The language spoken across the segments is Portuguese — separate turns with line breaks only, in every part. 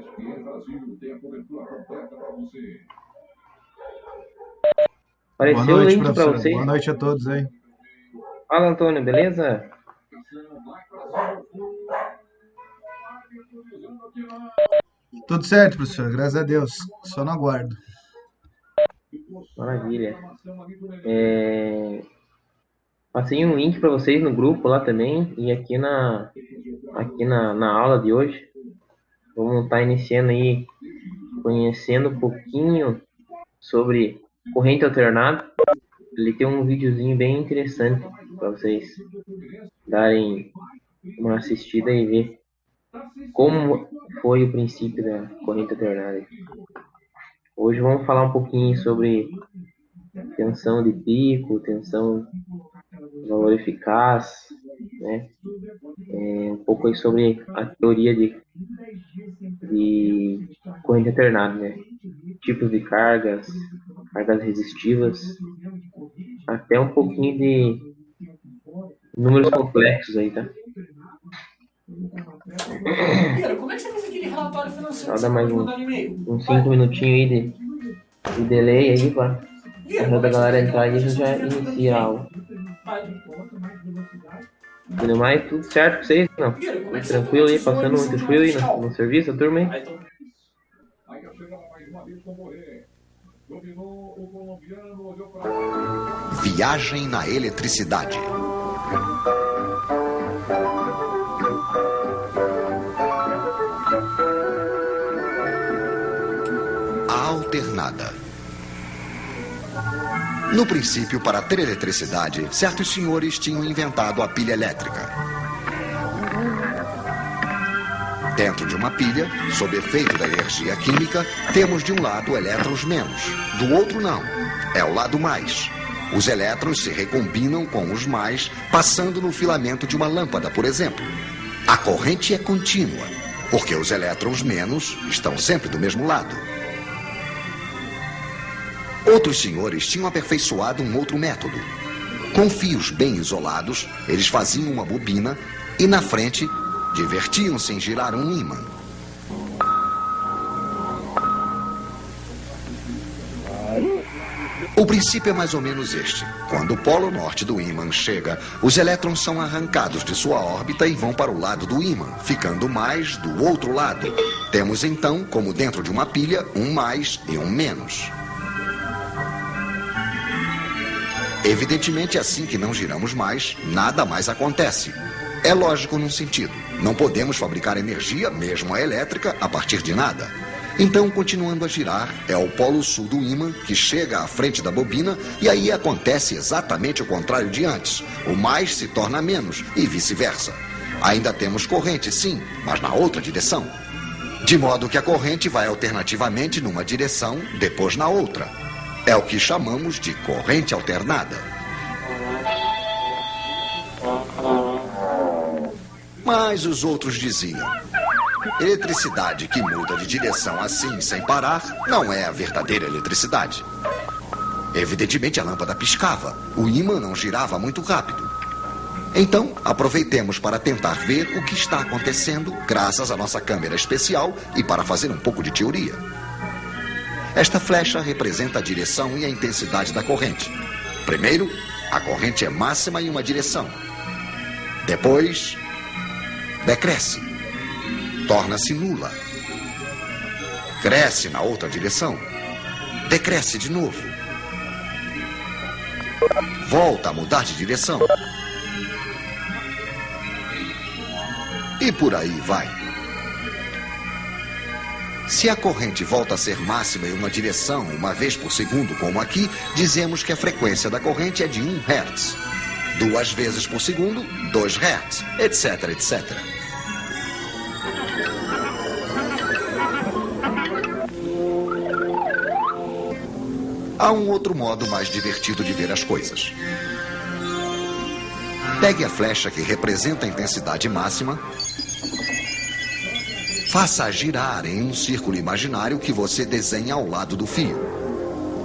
Boa
Apareceu o
noite,
link para
professor.
você.
Boa noite a todos aí.
Fala, Antônio, beleza?
Tudo certo, professor, graças a Deus. Só no aguardo.
Maravilha. Passei um link para vocês no grupo lá também e aqui na aula de hoje. Vamos estar iniciando aí, conhecendo um pouquinho sobre corrente alternada. Ele tem um videozinho bem interessante para vocês darem uma assistida e ver como foi o princípio da corrente alternada. Hoje vamos falar um pouquinho sobre tensão de pico, tensão valor eficaz, né? Um pouco aí sobre a teoria de corrente alternada, né? Tipos de cargas, cargas resistivas, até um pouquinho de números complexos aí, tá?
Ira, como é que você fez aquele relatório financeiro
Só
que você
dar
acabou
mais
de mandar no e-mail?
uns 5 minutinhos aí de delay aí, pra
Ira, como
ajuda
é
a
que você
galera a
fez
entrar
aquela
aí e a gente
projeção de
já
venda do ano que
inicia a
vem?
aula. Tudo mais, tudo certo com vocês? Não?
Ira, como é
Tudo
que você
tranquilo aí,
automatizou a
passando
emissão
muito
de
frio
nota
aí no
fiscal?
serviço, a turma aí?
Ah, então...
Viagem na eletricidade. A alternada. No princípio, para ter eletricidade, certos senhores tinham inventado a pilha elétrica. Dentro de uma pilha, sob efeito da energia química, temos de um lado elétrons menos, do outro não. É o lado mais. Os elétrons se recombinam com os mais, passando no filamento de uma lâmpada, por exemplo. A corrente é contínua, porque os elétrons menos estão sempre do mesmo lado. Outros senhores tinham aperfeiçoado um outro método. Com fios bem isolados, eles faziam uma bobina e, na frente, divertiam-se em girar um ímã. O princípio é mais ou menos este. Quando o polo norte do ímã chega, os elétrons são arrancados de sua órbita e vão para o lado do ímã, ficando mais do outro lado. Temos então, como dentro de uma pilha, um mais e um menos. Evidentemente, assim que não giramos mais, nada mais acontece. É lógico num sentido. Não podemos fabricar energia, mesmo a elétrica, a partir de nada. Então, continuando a girar, é o polo sul do ímã que chega à frente da bobina e aí acontece exatamente o contrário de antes. O mais se torna menos e vice-versa. Ainda temos corrente, sim, mas na outra direção. De modo que a corrente vai alternativamente numa direção, depois na outra. É o que chamamos de corrente alternada. Mas os outros diziam: eletricidade que muda de direção assim, sem parar, não é a verdadeira eletricidade. Evidentemente a lâmpada piscava, o ímã não girava muito rápido. Então, aproveitemos para tentar ver o que está acontecendo graças à nossa câmera especial e para fazer um pouco de teoria. Esta flecha representa a direção e a intensidade da corrente. Primeiro, a corrente é máxima em uma direção. Depois, decresce. Torna-se nula. Cresce na outra direção. Decresce de novo. Volta a mudar de direção. E por aí vai. Se a corrente volta a ser máxima em uma direção uma vez por segundo, como aqui, dizemos que a frequência da corrente é de 1 Hz. 2 vezes por segundo, 2 Hz, etc, etc. Há um outro modo mais divertido de ver as coisas. Pegue a flecha que representa a intensidade máxima, faça-a girar em um círculo imaginário que você desenha ao lado do fio.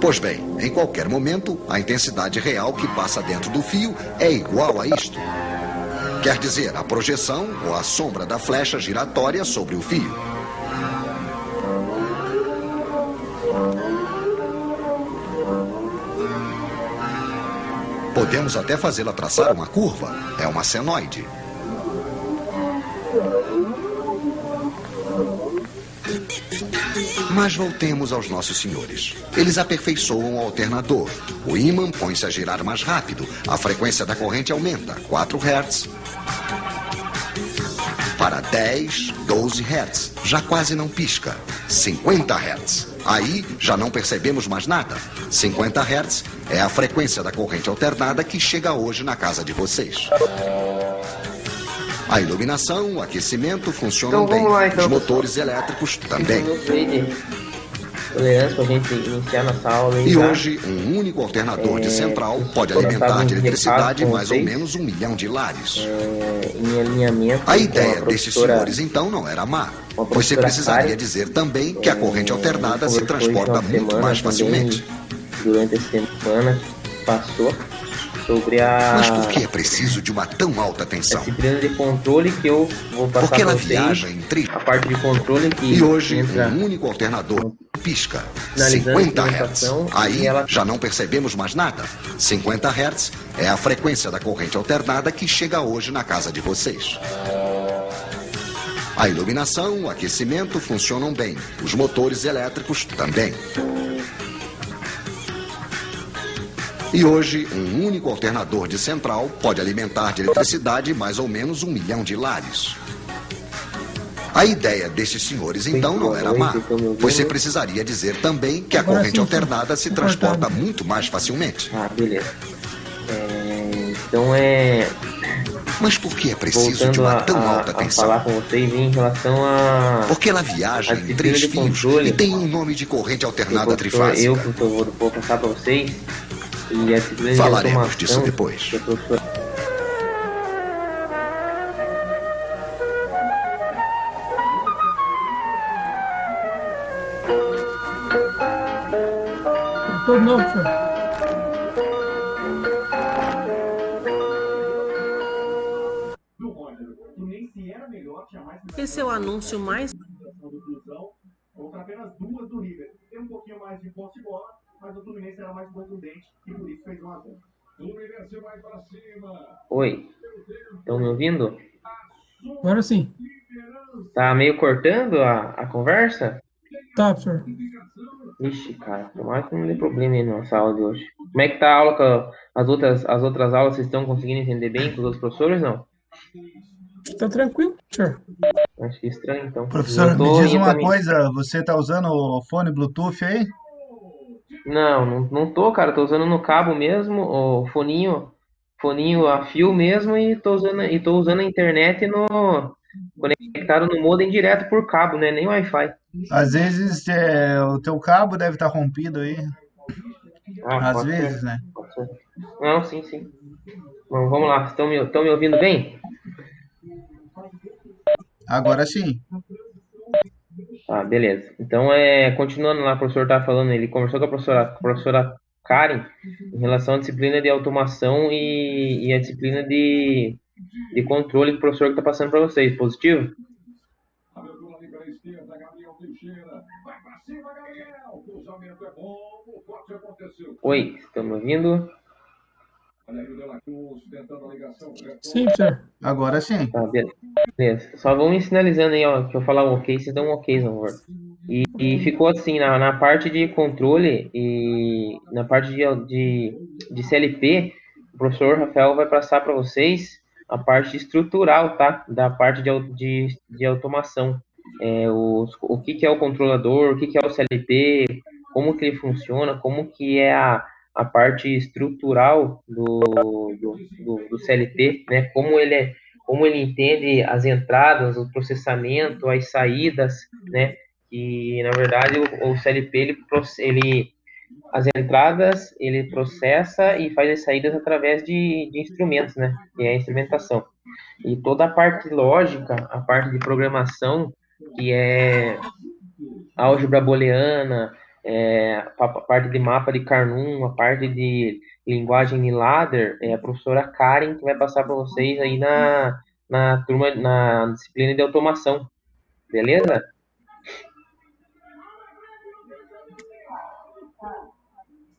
Pois bem, em qualquer momento, a intensidade real que passa dentro do fio é igual a isto. Quer dizer, a projeção ou a sombra da flecha giratória sobre o fio. Podemos até fazê-la traçar uma curva. É uma senoide. Mas voltemos aos nossos senhores. Eles aperfeiçoam o alternador. O ímã põe-se a girar mais rápido. A frequência da corrente aumenta. 4 Hz. Para 10, 12 Hz. Já quase não pisca. 50 Hz. Aí já não percebemos mais nada. 50 Hz é a frequência da corrente alternada que chega hoje na casa de vocês. A iluminação, o aquecimento funcionam
Então, vamos
bem.
lá, então.
Os motores elétricos também.
Tolerância para a gente iniciar nossa aula aí,
E
tá?
hoje, um único alternador de central pode alimentar de eletricidade mais ou menos 1 milhão de lares.
Em alinhamento
A
com
ideia
a
desses
professora-
senhores, então, não era má.
com a
Pois você
professora
precisaria
Karen,
dizer também que a corrente alternada se
conversou
transporta
isso uma
muito
semana
mais
também,
facilmente.
durante essa semana que passou, sobre a
Mas por que é preciso de uma tão alta tensão?
disciplina de controle que eu vou passar
Porque ela
para vocês.
viaja em tri...
A parte de controle que
E hoje,
entra
um único alternador pisca.
finalizando
50
a
Hz.
implementação,
Aí
e ela-
já não percebemos mais nada. 50 Hz é a frequência da corrente alternada que chega hoje na casa de vocês. A iluminação, o aquecimento funcionam bem. Os motores elétricos também. E hoje, um único alternador de central pode alimentar de eletricidade mais ou menos 1 milhão de lares. A ideia desses senhores, então, não era má, pois você precisaria dizer também que a
Agora
corrente
sim,
alternada se
tá
transporta
cortado.
muito mais facilmente.
Ah, beleza. Então
Mas por que é preciso de
voltando
uma tão alta
a
tensão?
falar com vocês em relação a
Porque ela viaja
a
em
disciplina
3
de
fios
controle.
e tem um nome de corrente alternada
eu,
trifásica.
vou passar para vocês, e a disciplina de
Falaremos
automação
disso depois.
que a professora
Todo novo, senhor.
Esse é o anúncio mais
Contra apenas 2 do River. Tem um pouquinho mais de posse de bola, mas o Fluminense era mais contundente e por isso fez 1 a 0. Fluminense vai para cima.
Oi, estão me ouvindo?
Agora sim.
Tá meio cortando a conversa?
Tá, senhor.
Ixi, cara, tomara que não dê problema aí na nossa aula de hoje. Como é que tá a aula com as outras aulas? Vocês estão conseguindo entender bem com os outros professores, não?
Tá tranquilo, senhor.
Acho que estranho, então.
Professor,
Eu
me
tô
diz
indo
uma
pra mim.
coisa, você tá usando o fone Bluetooth aí?
Não tô, cara. Tô usando no cabo mesmo, o foninho a fio mesmo, e tô usando a internet conectado no modem direto por cabo, né? Nem Wi-Fi.
Às vezes o teu cabo deve estar rompido aí.
Ah,
Às
pode ser,
vezes, né?
pode ser. Não, sim. Bom, vamos lá. Estão me ouvindo bem?
Agora sim.
Ah, beleza. Então, continuando lá, o professor estava falando, ele conversou com a professora Karen em relação à disciplina de automação e a disciplina de controle que o professor está passando para vocês. Positivo?
Abertura ali pela esquerda, Gabriel Teixeira. Vai pra cima, Gabriel. O cruzamento é bom. O corte aconteceu.
Oi, estão me ouvindo?
Olha aí o De La Cruz tentando a ligação.
Sim, senhor.
Agora sim.
Tá, beleza. Só vamos me sinalizando aí, ó, que eu falar um ok, vocês dão um ok, por favor. E ficou assim, na parte de controle e na parte de CLP, o professor Rafael vai passar para vocês a parte estrutural, tá? Da parte de automação. O que é o controlador, o que é o CLP, como que ele funciona, como que é a parte estrutural do CLP, né? Como ele entende as entradas, o processamento, as saídas, né? E na verdade o CLP as entradas ele processa e faz as saídas através de instrumentos, né? Que é a instrumentação. E toda a parte lógica, a parte de programação, que é álgebra booleana, a parte de mapa de Carnot, a parte de linguagem de ladder, é a professora Karen que vai passar para vocês aí na disciplina de automação. Beleza?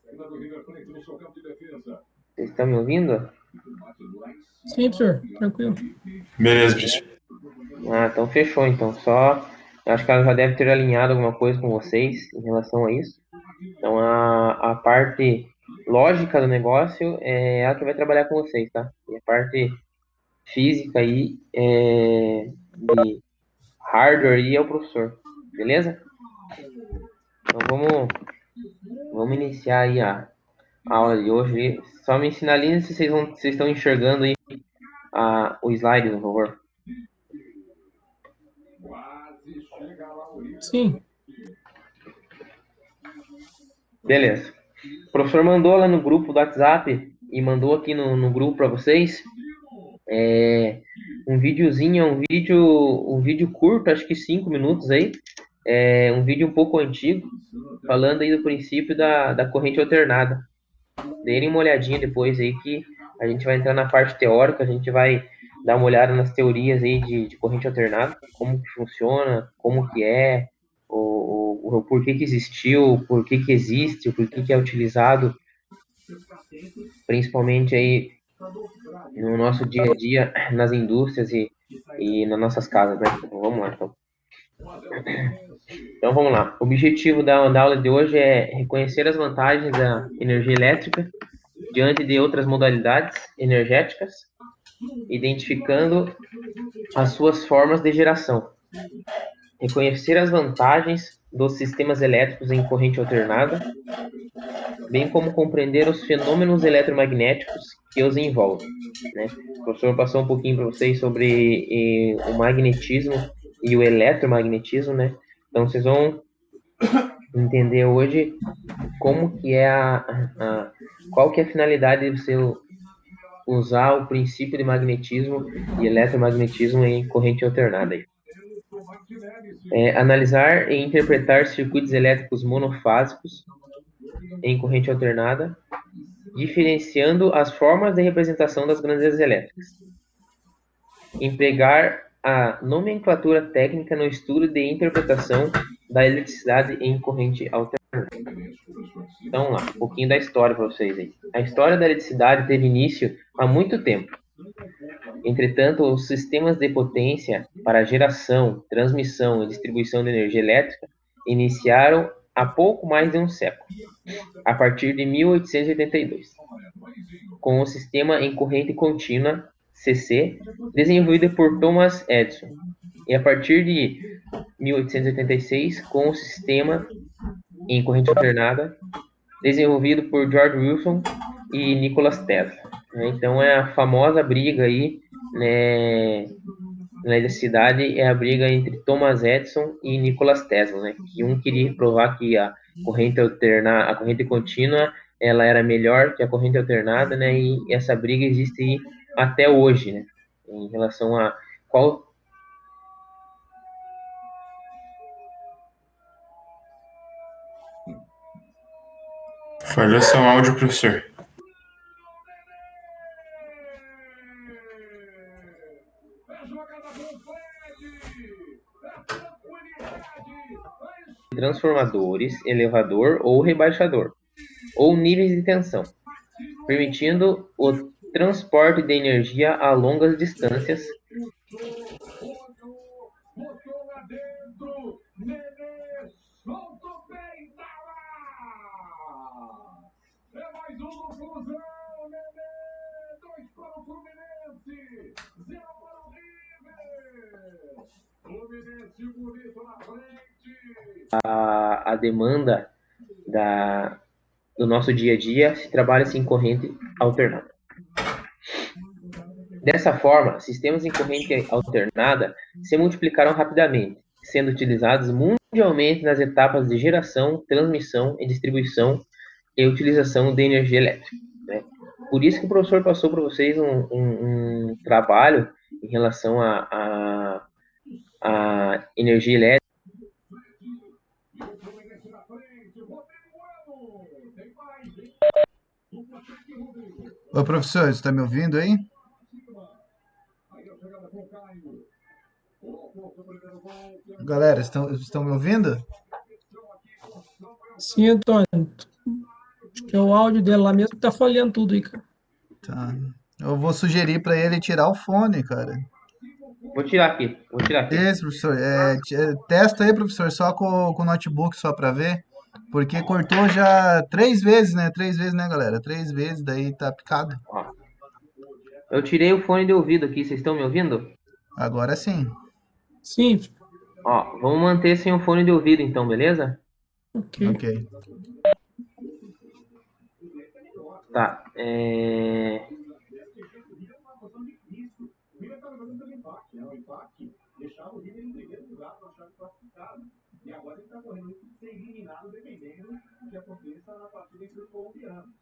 Ainda do River Plate no seu campo de defesa.
Vocês estão me ouvindo?
Sim, professor. Tranquilo.
Beleza, professor.
Ah, então fechou, então. Só, acho que ela já deve ter alinhado alguma coisa com vocês em relação a isso. Então, a parte lógica do negócio é ela que vai trabalhar com vocês, tá? E a parte física aí, de hardware aí é o professor, beleza? Então, vamos iniciar aí a aula de hoje. Só me sinalizem se vocês estão enxergando aí o slide, por favor.
Sim.
Beleza. O professor mandou lá no grupo do WhatsApp e mandou aqui no grupo para vocês um videozinho, um vídeo curto, acho que 5 minutos aí, um vídeo um pouco antigo, falando aí do princípio da corrente alternada. Deem uma olhadinha depois aí que a gente vai entrar na parte teórica, a gente vai dar uma olhada nas teorias aí de corrente alternada, como que funciona, como que é, o porquê que existiu, por que existe, o porquê que é utilizado, principalmente aí no nosso dia a dia, nas indústrias e nas nossas casas, né? Então, vamos lá, então. Então, vamos lá. O objetivo da aula de hoje é reconhecer as vantagens da energia elétrica diante de outras modalidades energéticas, identificando as suas formas de geração. Reconhecer as vantagens dos sistemas elétricos em corrente alternada, bem como compreender os fenômenos eletromagnéticos que os envolvem, né? O professor passou um pouquinho para vocês sobre o magnetismo e o eletromagnetismo, né? Então, vocês vão entender hoje como que é qual que é a finalidade de você usar o princípio de magnetismo e eletromagnetismo em corrente alternada. Analisar e interpretar circuitos elétricos monofásicos em corrente alternada, diferenciando as formas de representação das grandezas elétricas. Empregar a nomenclatura técnica no estudo de interpretação da eletricidade em corrente alternada. Então, lá, um pouquinho da história para vocês aí. A história da eletricidade teve início há muito tempo. Entretanto, os sistemas de potência para geração, transmissão e distribuição de energia elétrica iniciaram há pouco mais de um século, a partir de 1882, com o sistema em corrente contínua, CC, desenvolvido por Thomas Edison, e a partir de 1886, com o sistema em corrente alternada, desenvolvido por George Wilson e Nikola Tesla. Então, é a famosa briga aí, né, na eletricidade, é a briga entre Thomas Edison e Nikola Tesla, né? Que um queria provar que a corrente contínua, ela era melhor que a corrente alternada, né? E essa briga existe aí até hoje, né? Em relação a qual...
Falhou seu áudio, professor.
transformadores, elevador ou rebaixador, ou níveis de tensão, permitindo o transporte de energia a longas distâncias. A demanda do nosso dia a dia se trabalha-se em corrente alternada. Dessa forma, sistemas em corrente alternada se multiplicaram rapidamente, sendo utilizados mundialmente nas etapas de geração, transmissão e distribuição e utilização de energia elétrica, né? Por isso que o professor passou para vocês um trabalho em relação à energia elétrica.
Ô, professor, você está me ouvindo aí? Galera, estão me ouvindo?
Sim, Antônio. Acho que é o áudio dele lá mesmo que tá falhando tudo aí, cara.
Tá. Eu vou sugerir para ele tirar o fone, cara.
Vou tirar aqui.
Esse, professor. Testa aí, professor, só com o notebook, só para ver. Porque cortou já 3 vezes, né? 3 vezes, né, galera? 3 vezes, daí tá picado.
Ó, eu tirei o fone de ouvido aqui, vocês estão me ouvindo?
Agora sim.
Sim,
Ó, vamos manter sem o fone de ouvido então, beleza?
ok.
Ok.
Tá.
Deixava o River em primeiro lugar na chave classificada. E agora ele está correndo risco de ser eliminado dependendo do que aconteça na partida entre os colombianos.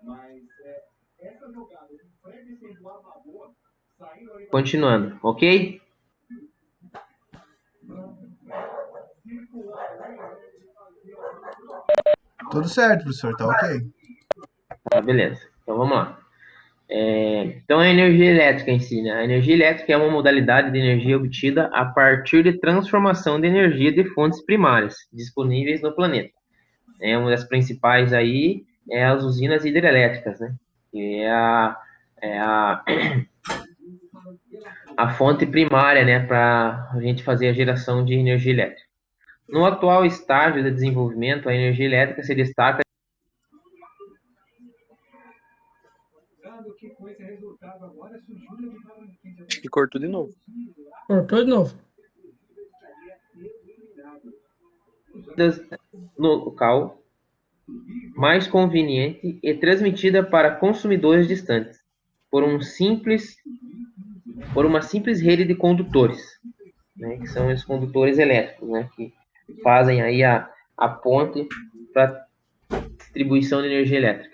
Mas essa jogada, o Fred sendo armador, saindo ali.
Continuando, ok?
Tudo certo, professor, tá ok.
Tá, beleza. Então vamos lá. Então a energia elétrica em si, né? A energia elétrica é uma modalidade de energia obtida a partir de transformação de energia de fontes primárias disponíveis no planeta. Uma das principais aí é as usinas hidrelétricas, né? Que é a fonte primária, né, para a gente fazer a geração de energia elétrica. No atual estágio de desenvolvimento, a energia elétrica se destaca.
E cortou de novo.
Cortou de novo.
No local mais conveniente e transmitida para consumidores distantes por uma simples rede de condutores, né, que são os condutores elétricos, né, que fazem aí a ponte para distribuição de energia elétrica.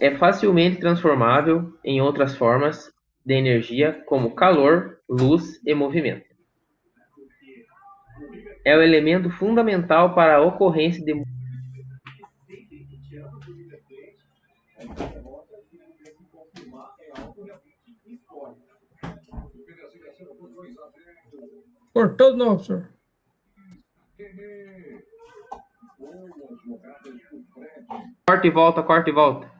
É facilmente transformável em outras formas de energia, como calor, luz e movimento. É o elemento fundamental para a ocorrência de
Cortou de novo, professor.
corta e volta.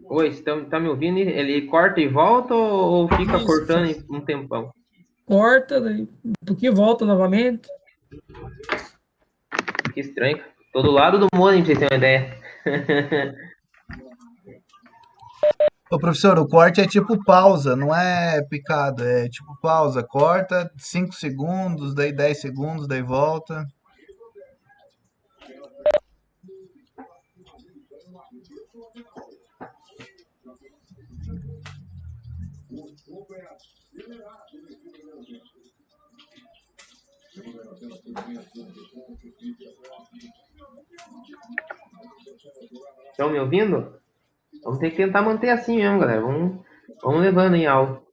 Oi, tá me ouvindo? Ele corta e volta ou fica cortando um tempão?
Corta, daí um pouquinho volta novamente.
Que estranho. Tô do lado do modem, pra vocês terem uma ideia.
Ô, professor, o corte é tipo pausa, não é picado, é tipo pausa. Corta 5 segundos, daí 10 segundos, daí volta.
Estão me ouvindo? Vamos ter que tentar manter assim mesmo, galera. Vamos levando em aula.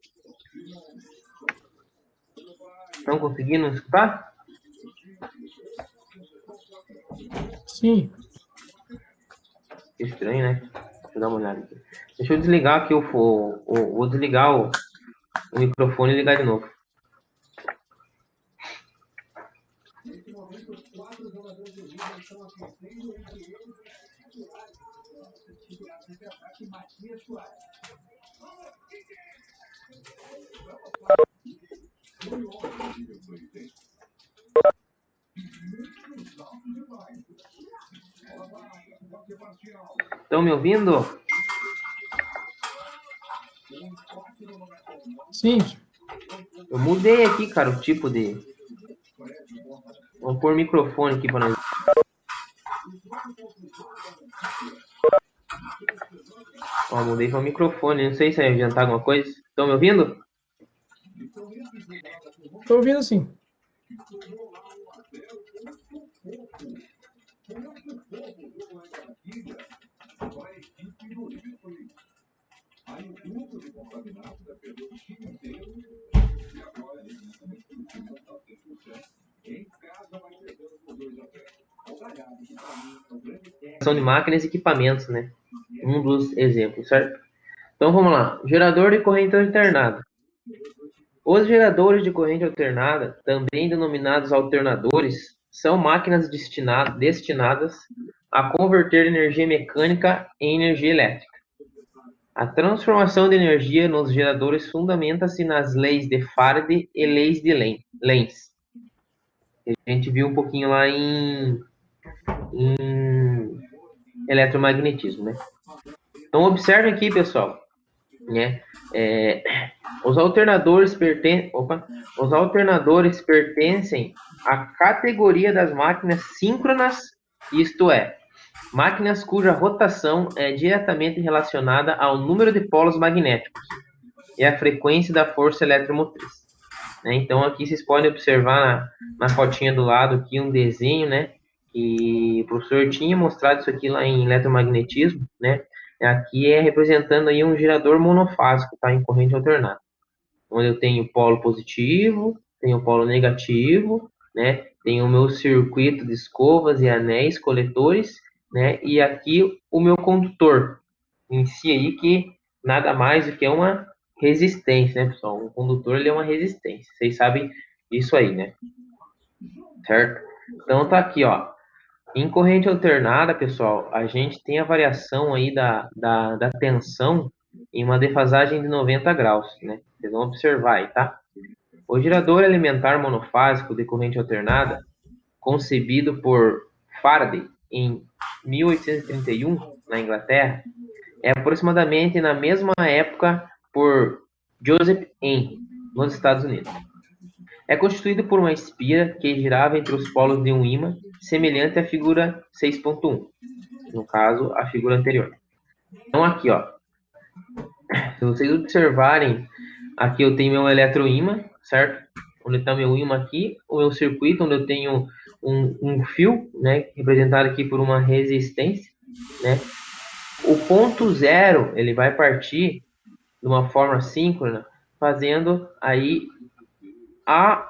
Estão conseguindo escutar?
Sim.
Que estranho, né? Deixa eu dar uma olhada aqui. Deixa eu desligar aqui vou desligar o microfone e ligar de novo. Estão me ouvindo?
Sim.
Eu mudei aqui, cara, o tipo de... Vamos pôr microfone aqui para nós. Ó, mudei para o microfone. Não sei se vai adiantar alguma coisa. Estão me ouvindo?
Estou ouvindo sim.
De máquinas e equipamentos, né? Um dos exemplos, certo? Então vamos lá. Gerador de corrente alternada. Os geradores de corrente alternada, também denominados alternadores, são máquinas destinadas a converter energia mecânica em energia elétrica. A transformação de energia nos geradores fundamenta-se nas leis de Faraday e leis de Lenz. A gente viu um pouquinho lá em eletromagnetismo, né? Então, observe aqui, pessoal, né? Os alternadores pertencem à categoria das máquinas síncronas, isto é, máquinas cuja rotação é diretamente relacionada ao número de polos magnéticos e à frequência da força eletromotriz. Né? Então, aqui vocês podem observar na fotinha do lado aqui um desenho, né? Que o professor tinha mostrado isso aqui lá em eletromagnetismo, né? Aqui é representando aí um gerador monofásico, tá? Em corrente alternada. Onde eu tenho polo positivo, tenho polo negativo, né? Tenho o meu circuito de escovas e anéis coletores, né? E aqui o meu condutor em si aí, que nada mais do que uma resistência, né, pessoal? Um condutor, ele é uma resistência. Vocês sabem isso aí, né? Certo? Então, tá aqui, ó. Em corrente alternada, pessoal, a gente tem a variação aí da tensão em uma defasagem de 90 graus, né? Vocês vão observar aí, tá? O gerador elementar monofásico de corrente alternada, concebido por Faraday em 1831, na Inglaterra, é aproximadamente na mesma época por Joseph Henry, nos Estados Unidos. É constituído por uma espira que girava entre os polos de um ímã, semelhante à figura 6.1, no caso, a figura anterior. Então, aqui, ó, se vocês observarem, aqui eu tenho meu eletroímã, certo? Onde está meu ímã aqui, o meu circuito, onde eu tenho um fio, né, representado aqui por uma resistência, né? O ponto zero, ele vai partir de uma forma síncrona, fazendo aí a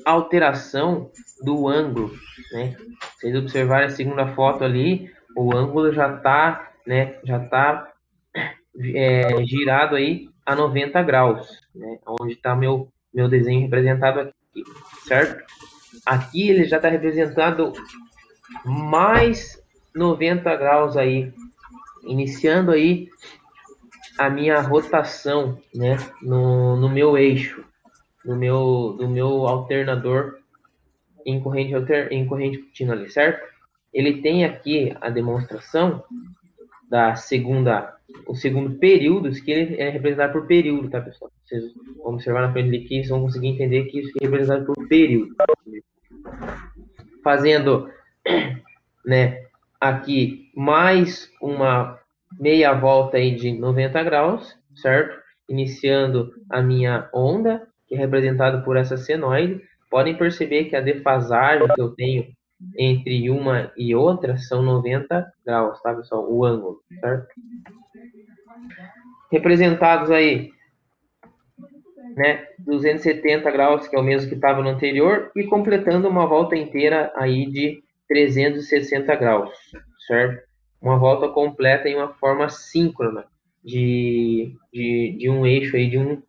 alteração do ângulo, né? Vocês observarem a segunda foto ali, o ângulo já está, né, girado aí a 90 graus, né? Onde está meu desenho representado aqui, certo? Aqui ele já está representado mais 90 graus aí, iniciando aí a minha rotação, né, no meu eixo, do meu alternador em corrente contínua ali, certo? Ele tem aqui a demonstração o segundo período, que ele é representado por período, tá, pessoal? Vocês vão observar na frente aqui, vocês vão conseguir entender que isso é representado por período. Fazendo, né, aqui mais uma meia volta aí de 90 graus, certo? Iniciando a minha onda, que é representada por essa senoide. Podem perceber que a defasagem que eu tenho entre uma e outra são 90 graus, tá, pessoal? O ângulo, certo? Representados aí, né, 270 graus, que é o mesmo que estava no anterior, e completando uma volta inteira aí de 360 graus, certo? Uma volta completa em uma forma síncrona de um eixo aí, de um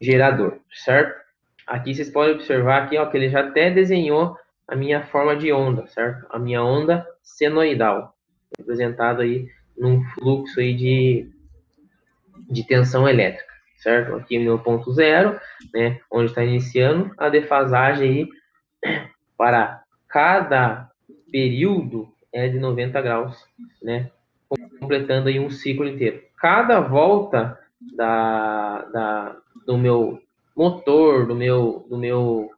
gerador, certo? Aqui vocês podem observar aqui, ó, que ele já até desenhou a minha forma de onda, certo? A minha onda senoidal, representada aí num fluxo aí de tensão elétrica, certo? Aqui no meu ponto zero, né, onde está iniciando a defasagem aí para cada período é de 90 graus, né, completando aí um ciclo inteiro. Cada volta do meu motor, do meu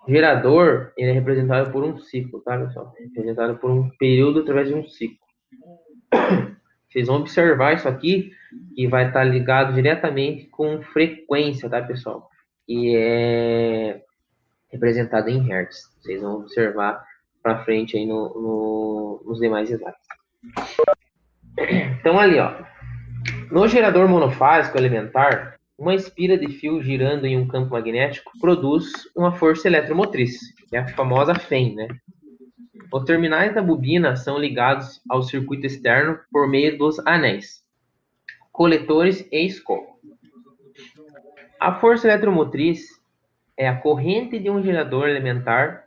gerador, ele é representado por um ciclo, tá, pessoal? É representado por um período através de um ciclo. Vocês vão observar isso aqui, que vai estar ligado diretamente com frequência, tá, pessoal? Que é representado em hertz. Vocês vão observar para frente aí nos demais exatos. Então, ali, ó. No gerador monofásico elementar, uma espira de fio girando em um campo magnético produz uma força eletromotriz, que é a famosa FEM, né? Os terminais da bobina são ligados ao circuito externo por meio dos anéis, coletores e escova. A força eletromotriz é a corrente de um gerador elementar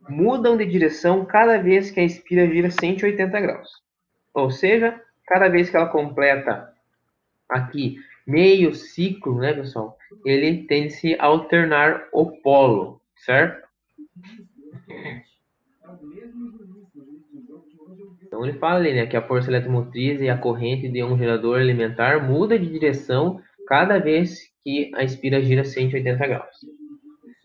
mudam de direção cada vez que a espira gira 180 graus. Ou seja, cada vez que ela completa aqui meio ciclo, né, pessoal? Ele tende a alternar o polo, certo? Então ele fala ali, né, que a força eletromotriz e a corrente de um gerador elementar muda de direção cada vez que a espira gira 180 graus.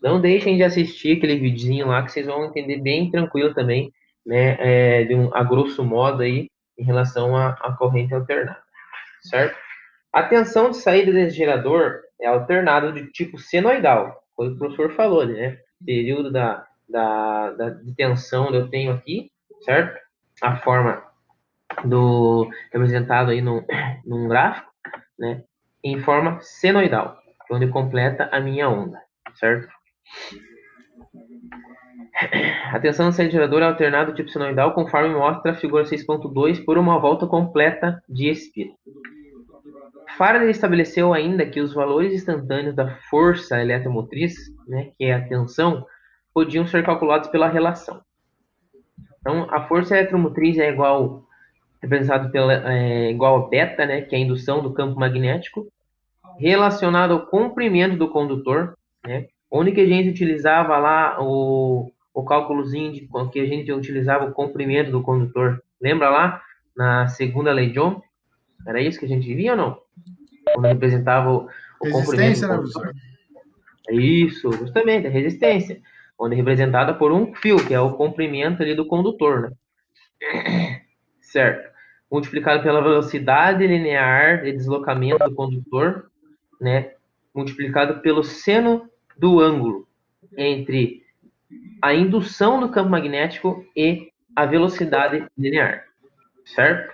Não deixem de assistir aquele videozinho lá que vocês vão entender bem tranquilo também, né, a grosso modo aí em relação à corrente alternada, certo? A tensão de saída desse gerador é alternada de tipo senoidal, como o professor falou, né? Período de tensão eu tenho aqui, certo? A forma representado aí num gráfico, né? Em forma senoidal, onde completa a minha onda, certo? A tensão de saída do gerador é alternada do tipo senoidal, conforme mostra a figura 6.2, por uma volta completa de espira. Faraday estabeleceu ainda que os valores instantâneos da força eletromotriz, né, que é a tensão, podiam ser calculados pela relação. Então, a força eletromotriz é representado igual a beta, né, que é a indução do campo magnético, relacionado ao comprimento do condutor, né, onde que a gente utilizava lá o cálculozinho de que a gente utilizava o comprimento do condutor. Lembra lá na segunda lei de Ohm? Era isso que a gente via ou não? Quando representava o comprimento do condutor. Isso, justamente, a resistência. Onde é representada por um fio, que é o comprimento ali do condutor, né? Certo. Multiplicado pela velocidade linear de deslocamento do condutor, né? Multiplicado pelo seno do ângulo entre a indução do campo magnético e a velocidade linear, certo?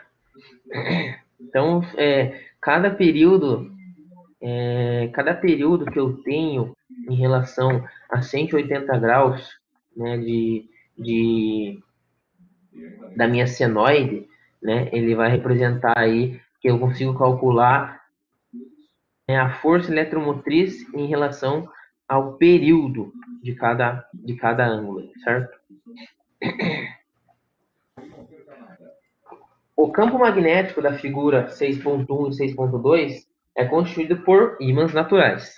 Então, cada período que eu tenho em relação a 180 graus, né, da minha senoide, né, ele vai representar aí que eu consigo calcular, né, a força eletromotriz em relação ao período de cada ângulo, certo? O campo magnético da figura 6.1 e 6.2 é constituído por ímãs naturais.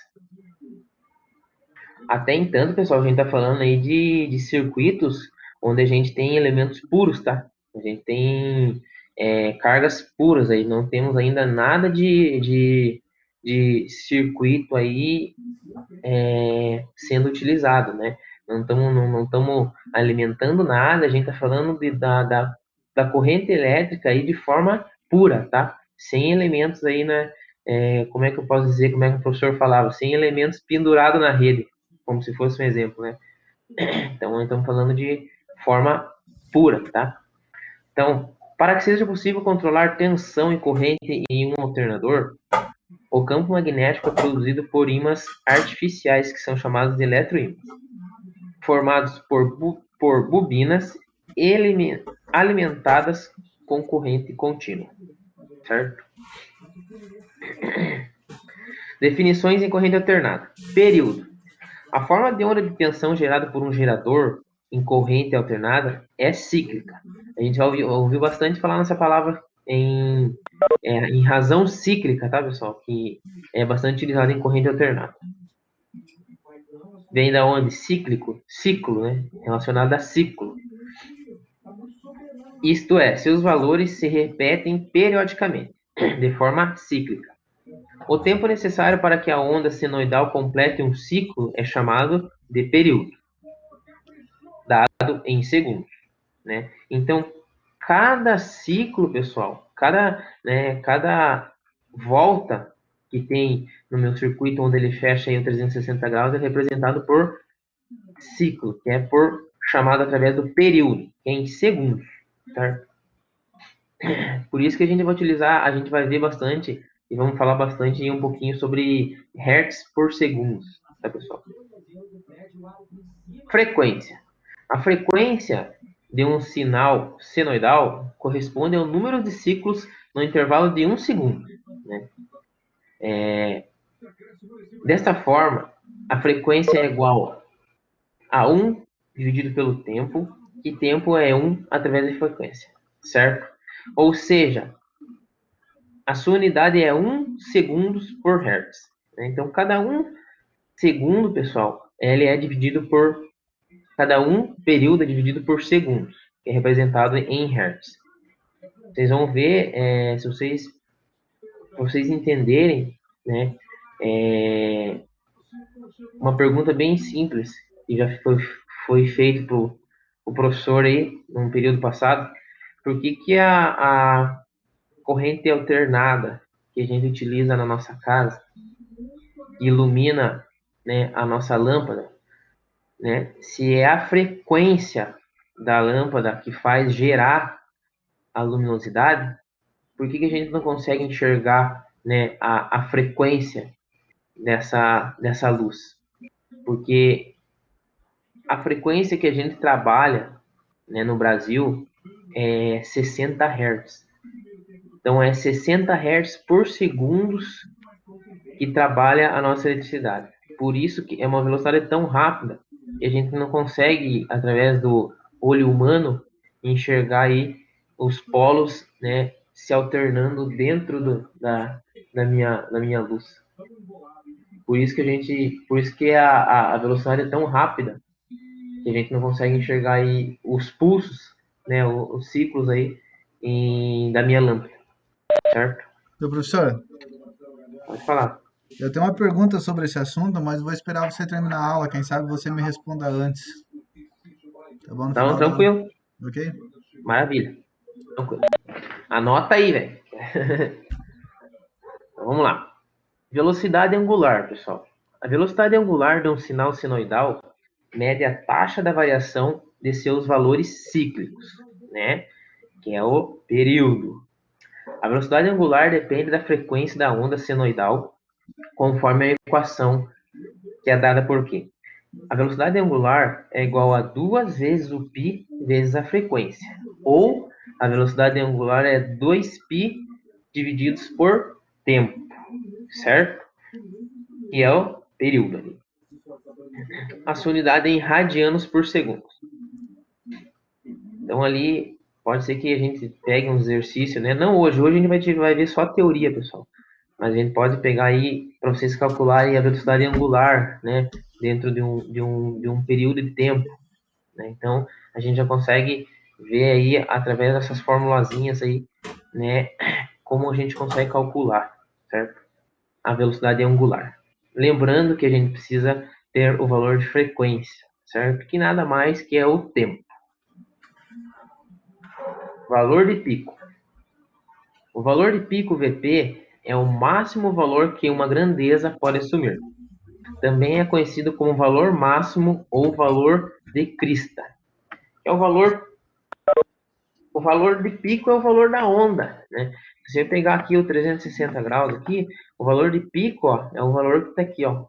Até então, pessoal, a gente está falando aí de circuitos onde a gente tem elementos puros, tá? A gente tem cargas puras aí, não temos ainda nada de circuito aí sendo utilizado, né? Não estamos alimentando nada, a gente está falando da corrente elétrica aí de forma pura, tá? Sem elementos aí, né? Como é que eu posso dizer, como é que o professor falava? Sem elementos pendurados na rede, como se fosse um exemplo, né? Então, estamos falando de forma pura, tá? Então, para que seja possível controlar tensão e corrente em um alternador, o campo magnético é produzido por ímãs artificiais, que são chamados de eletroímãs, formados por bobinas alimentadas com corrente contínua, certo? Definições em corrente alternada. Período. A forma de onda de tensão gerada por um gerador em corrente alternada é cíclica. A gente já ouviu bastante falar nessa palavra em razão cíclica, tá, pessoal? Que é bastante utilizada em corrente alternada. Vem da onde? Cíclico, ciclo, né? Relacionado a ciclo. Isto é, seus valores se repetem periodicamente, de forma cíclica. O tempo necessário para que a onda senoidal complete um ciclo é chamado de período, dado em segundos, né? Então, cada ciclo, pessoal, cada volta que tem no meu circuito, onde ele fecha em 360 graus, é representado por ciclo, que é chamado através do período, que é em segundos, certo? Por isso que a gente vai ver bastante e vamos falar bastante um pouquinho sobre hertz por segundo, tá, pessoal? Frequência. A frequência de um sinal senoidal corresponde ao número de ciclos no intervalo de 1 segundo, né? Desta forma, a frequência é igual a 1 dividido pelo tempo, e tempo é 1 através da frequência, certo? Ou seja, a sua unidade é 1 segundos por hertz. Então, cada 1 segundo, pessoal, ele é dividido por... Cada 1 período é dividido por segundos, que é representado em hertz. Vocês vão ver, se vocês entenderem, né, uma pergunta bem simples, que já foi feito para o professor aí, no período passado, por que a corrente alternada que a gente utiliza na nossa casa, que ilumina, né, a nossa lâmpada, né, se é a frequência da lâmpada que faz gerar a luminosidade, por que a gente não consegue enxergar, né, a frequência dessa luz? Porque a frequência que a gente trabalha, né, no Brasil é 60 Hz. Então, é 60 Hz por segundos que trabalha a nossa eletricidade. Por isso que é uma velocidade tão rápida que a gente não consegue, através do olho humano, enxergar aí os polos, né, se alternando dentro da minha luz. Por isso que a velocidade é tão rápida que a gente não consegue enxergar aí os pulsos, né, os ciclos aí da minha lâmpada, certo?
Meu professor,
Pode falar.
eu tenho uma pergunta sobre esse assunto, mas vou esperar você terminar a aula. Quem sabe você me responda antes. Tá bom? No
Então,
final da aula.
tranquilo.
Ok?
Maravilha. Tranquilo. Anota aí, velho. Então, vamos lá. Velocidade angular, pessoal. A velocidade angular de um sinal senoidal mede a taxa da variação de seus valores cíclicos, né? Que é o período. A velocidade angular depende da frequência da onda senoidal, conforme a equação que é dada por quê? A velocidade angular é igual a 2 vezes o π vezes a frequência. Ou a velocidade angular é 2π divididos por tempo, certo? Que é o período ali. A sua unidade é em radianos por segundo. Então ali pode ser que a gente pegue um exercício, né? Não hoje. Hoje a gente vai ver só a teoria, pessoal. Mas a gente pode pegar aí para vocês calcularem a velocidade angular, né? Dentro de um período de tempo, né? Então a gente já consegue ver aí através dessas formulazinhas aí, né? Como a gente consegue calcular, certo? A velocidade angular. Lembrando que a gente precisa ter o valor de frequência, certo? Que nada mais que é o tempo. Valor de pico. O valor de pico VP é o máximo valor que uma grandeza pode assumir. Também é conhecido como valor máximo ou valor de crista. É o valor de pico é o valor da onda, né? Se você pegar aqui o 360 graus aqui, o valor de pico, ó, é o valor que está aqui, ó,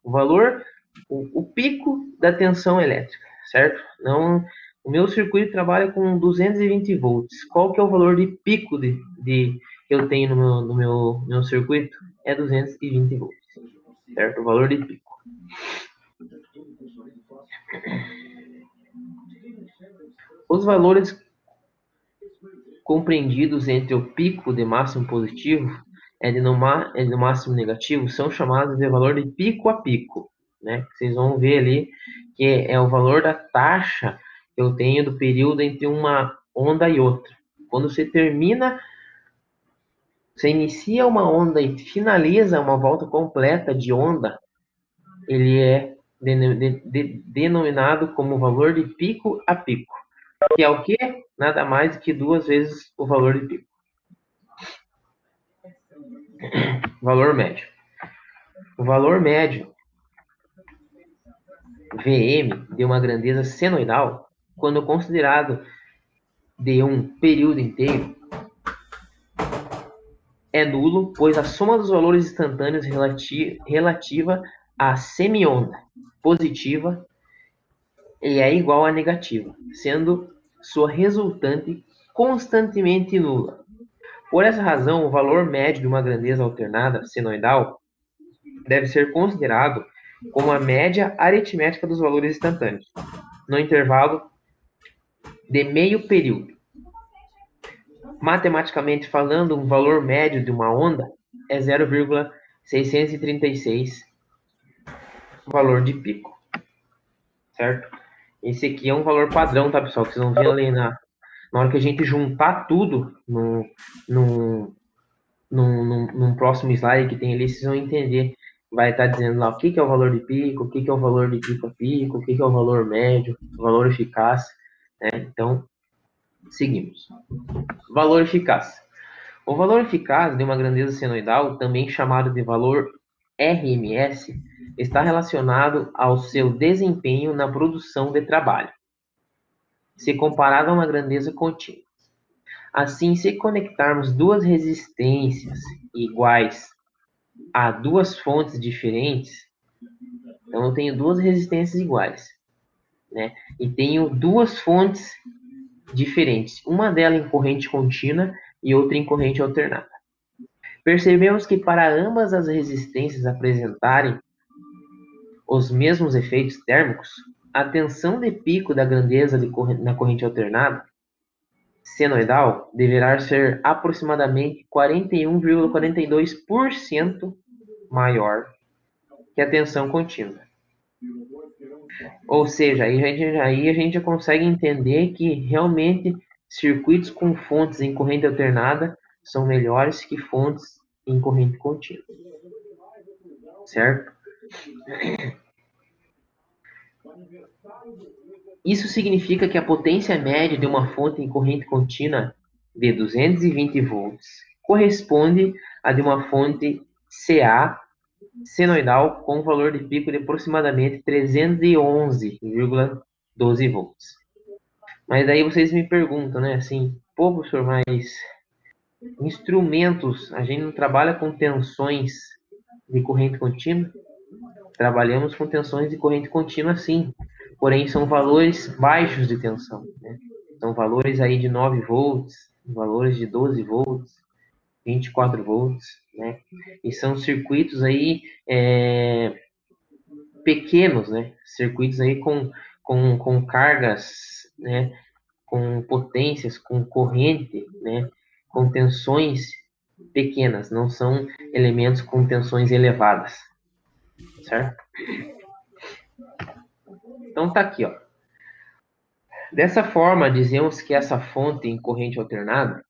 o pico da tensão elétrica, certo? Não, o meu circuito trabalha com 220 volts. Qual que é o valor de pico que eu tenho no meu circuito? É 220 volts, certo? O valor de pico. Os valores compreendidos entre o pico de máximo positivo e de no máximo negativo são chamados de valor de pico a pico, né? Vocês vão ver ali que é o valor da taxa que eu tenho do período entre uma onda e outra. Quando você inicia uma onda e finaliza uma volta completa de onda, ele é denominado como valor de pico a pico, que é o quê? Nada mais do que 2 vezes o valor de pico. Valor médio. O valor médio VM de uma grandeza senoidal, quando considerado de um período inteiro, é nulo, pois a soma dos valores instantâneos relativa à semionda positiva é igual à negativa, sendo sua resultante constantemente nula. Por essa razão, o valor médio de uma grandeza alternada senoidal deve ser considerado como a média aritmética dos valores instantâneos, no intervalo de meio período. Matematicamente falando, um valor médio de uma onda é 0,636 valor de pico, certo? Esse aqui é um valor padrão, tá, pessoal? Que vocês vão ver ali na hora que a gente juntar tudo num próximo slide que tem ali, vocês vão entender. Vai estar dizendo lá o que é o valor de pico, o que é o valor de pico a pico, o que é o valor médio, o valor eficaz, né? Então, seguimos. Valor eficaz. O valor eficaz de uma grandeza senoidal, também chamado de valor RMS, está relacionado ao seu desempenho na produção de trabalho, se comparado a uma grandeza contínua. Assim, se conectarmos duas resistências iguais a duas fontes diferentes, então eu tenho duas resistências iguais, né? E tenho duas fontes diferentes, uma delas em corrente contínua e outra em corrente alternada. Percebemos que para ambas as resistências apresentarem os mesmos efeitos térmicos, a tensão de pico da grandeza na corrente alternada senoidal deverá ser aproximadamente 41,42% maior que a tensão contínua. Ou seja, aí a gente já consegue entender que realmente circuitos com fontes em corrente alternada são melhores que fontes em corrente contínua. Certo? Isso significa que a potência média de uma fonte em corrente contínua de 220 volts corresponde à de uma fonte CA senoidal com valor de pico de aproximadamente 311,12 volts. Mas daí vocês me perguntam, né, assim, pô, professor, mas instrumentos, a gente não trabalha com tensões de corrente contínua? Trabalhamos com tensões de corrente contínua, sim. Porém, são valores baixos de tensão, né? São valores aí de 9 volts, valores de 12 volts, 24 volts, né? E são circuitos aí pequenos, né? Circuitos aí com cargas, né? Com potências, com corrente, né? Com tensões pequenas, não são elementos com tensões elevadas, certo? Então tá aqui, ó. Dessa forma, dizemos que essa fonte em corrente alternada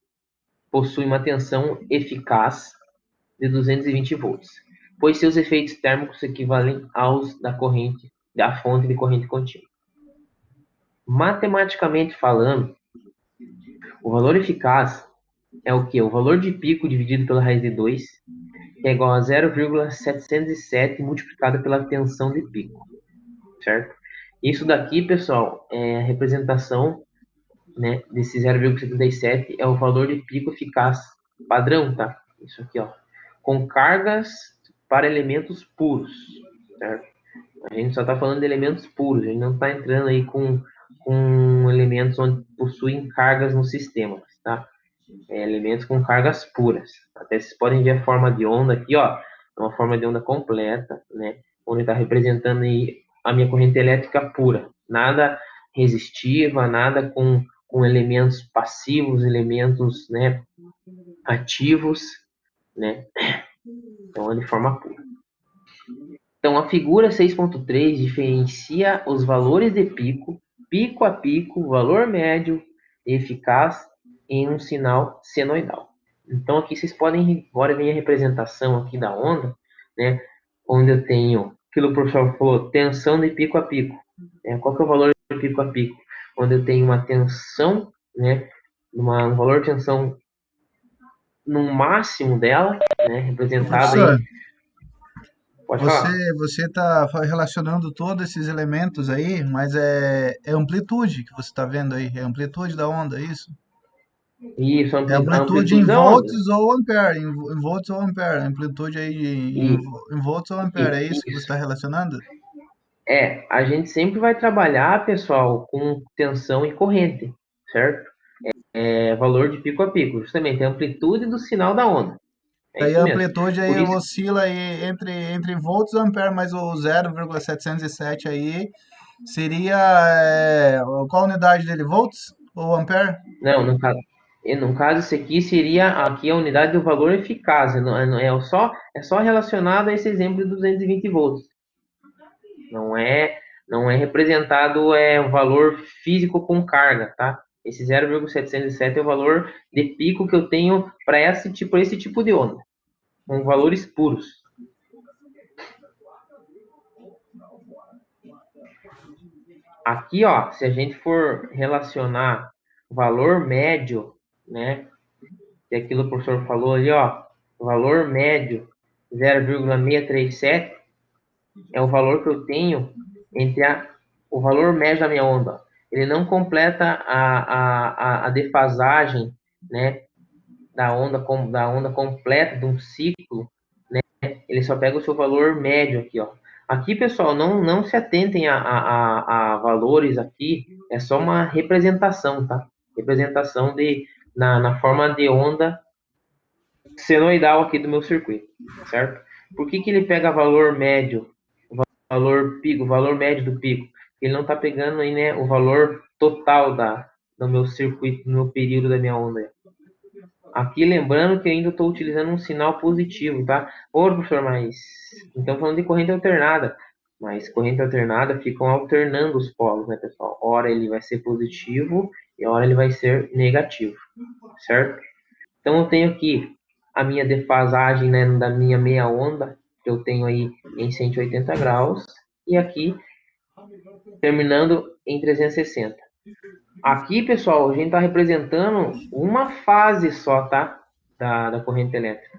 possui uma tensão eficaz de 220 volts, pois seus efeitos térmicos equivalem aos da fonte de corrente contínua. Matematicamente falando, o valor eficaz é o que? O valor de pico dividido pela raiz de 2, que é igual a 0,707 multiplicado pela tensão de pico, certo? Isso daqui, pessoal, é a representação, né, desse 0,77 é o valor de pico eficaz padrão, tá? Isso aqui, ó, com cargas para elementos puros, certo? A gente só está falando de elementos puros, a gente não está entrando aí com elementos onde possuem cargas no sistema, tá? Elementos com cargas puras. Até vocês podem ver a forma de onda aqui, ó, uma forma de onda completa, né? Onde está representando aí a minha corrente elétrica pura, nada resistiva, nada com elementos passivos, elementos, né, ativos, né? Então, é de forma pura. Então, a figura 6.3 diferencia os valores de pico, pico a pico, valor médio e eficaz em um sinal senoidal. Então, aqui vocês podem, agora vem a representação aqui da onda, né? Onde eu tenho, aquilo que o professor falou, tensão de pico a pico. Qual que é o valor de pico a pico? Onde eu tenho uma tensão, né? Um valor de tensão no máximo dela, né? Representado aí.
Você está relacionando todos esses elementos aí, mas é amplitude que você está vendo aí, é amplitude da onda, é isso?
Isso,
é amplitude em volts ou ampere, em volts ou ampere, amplitude aí em volts ou ampere, é isso que você está relacionando?
A gente sempre vai trabalhar, pessoal, com tensão e corrente, certo? Valor de pico a pico, justamente a amplitude do sinal da onda. É
Aí
isso
a
mesmo.
amplitude aí
Por isso,
oscila aí entre volts e ampere, mas o 0,707 aí seria qual a unidade dele? Volts ou ampere?
não, no caso, isso aqui seria aqui a unidade do valor eficaz. É só relacionado a esse exemplo de 220 volts. Não é representado o valor físico com carga, tá? Esse 0,707 é o valor de pico que eu tenho para esse tipo de onda, com valores puros. Aqui, ó, se a gente for relacionar o valor médio, né? Que é aquilo que o professor falou ali, ó, o valor médio 0,637 é o valor que eu tenho entre o valor médio da minha onda. Ele não completa a defasagem, né, da onda completa de um ciclo, né? Ele só pega o seu valor médio aqui, ó. Aqui, pessoal, não se atentem a valores aqui, é só uma representação, tá? Representação na forma de onda senoidal aqui do meu circuito, certo? Por que ele pega valor médio, valor pico, valor médio do pico? Ele não está pegando aí, né, o valor total do meu circuito, no meu período da minha onda. Aqui, lembrando que eu ainda estou utilizando um sinal positivo, tá? Ô, professor, mas então falando de corrente alternada, mas corrente alternada ficam alternando os polos, né, pessoal? Ora ele vai ser positivo e ora ele vai ser negativo, certo? Então eu tenho aqui a minha defasagem, né, da minha meia onda, que eu tenho aí em 180 graus, e aqui terminando em 360. Aqui, pessoal, a gente está representando uma fase só, tá? Da corrente elétrica.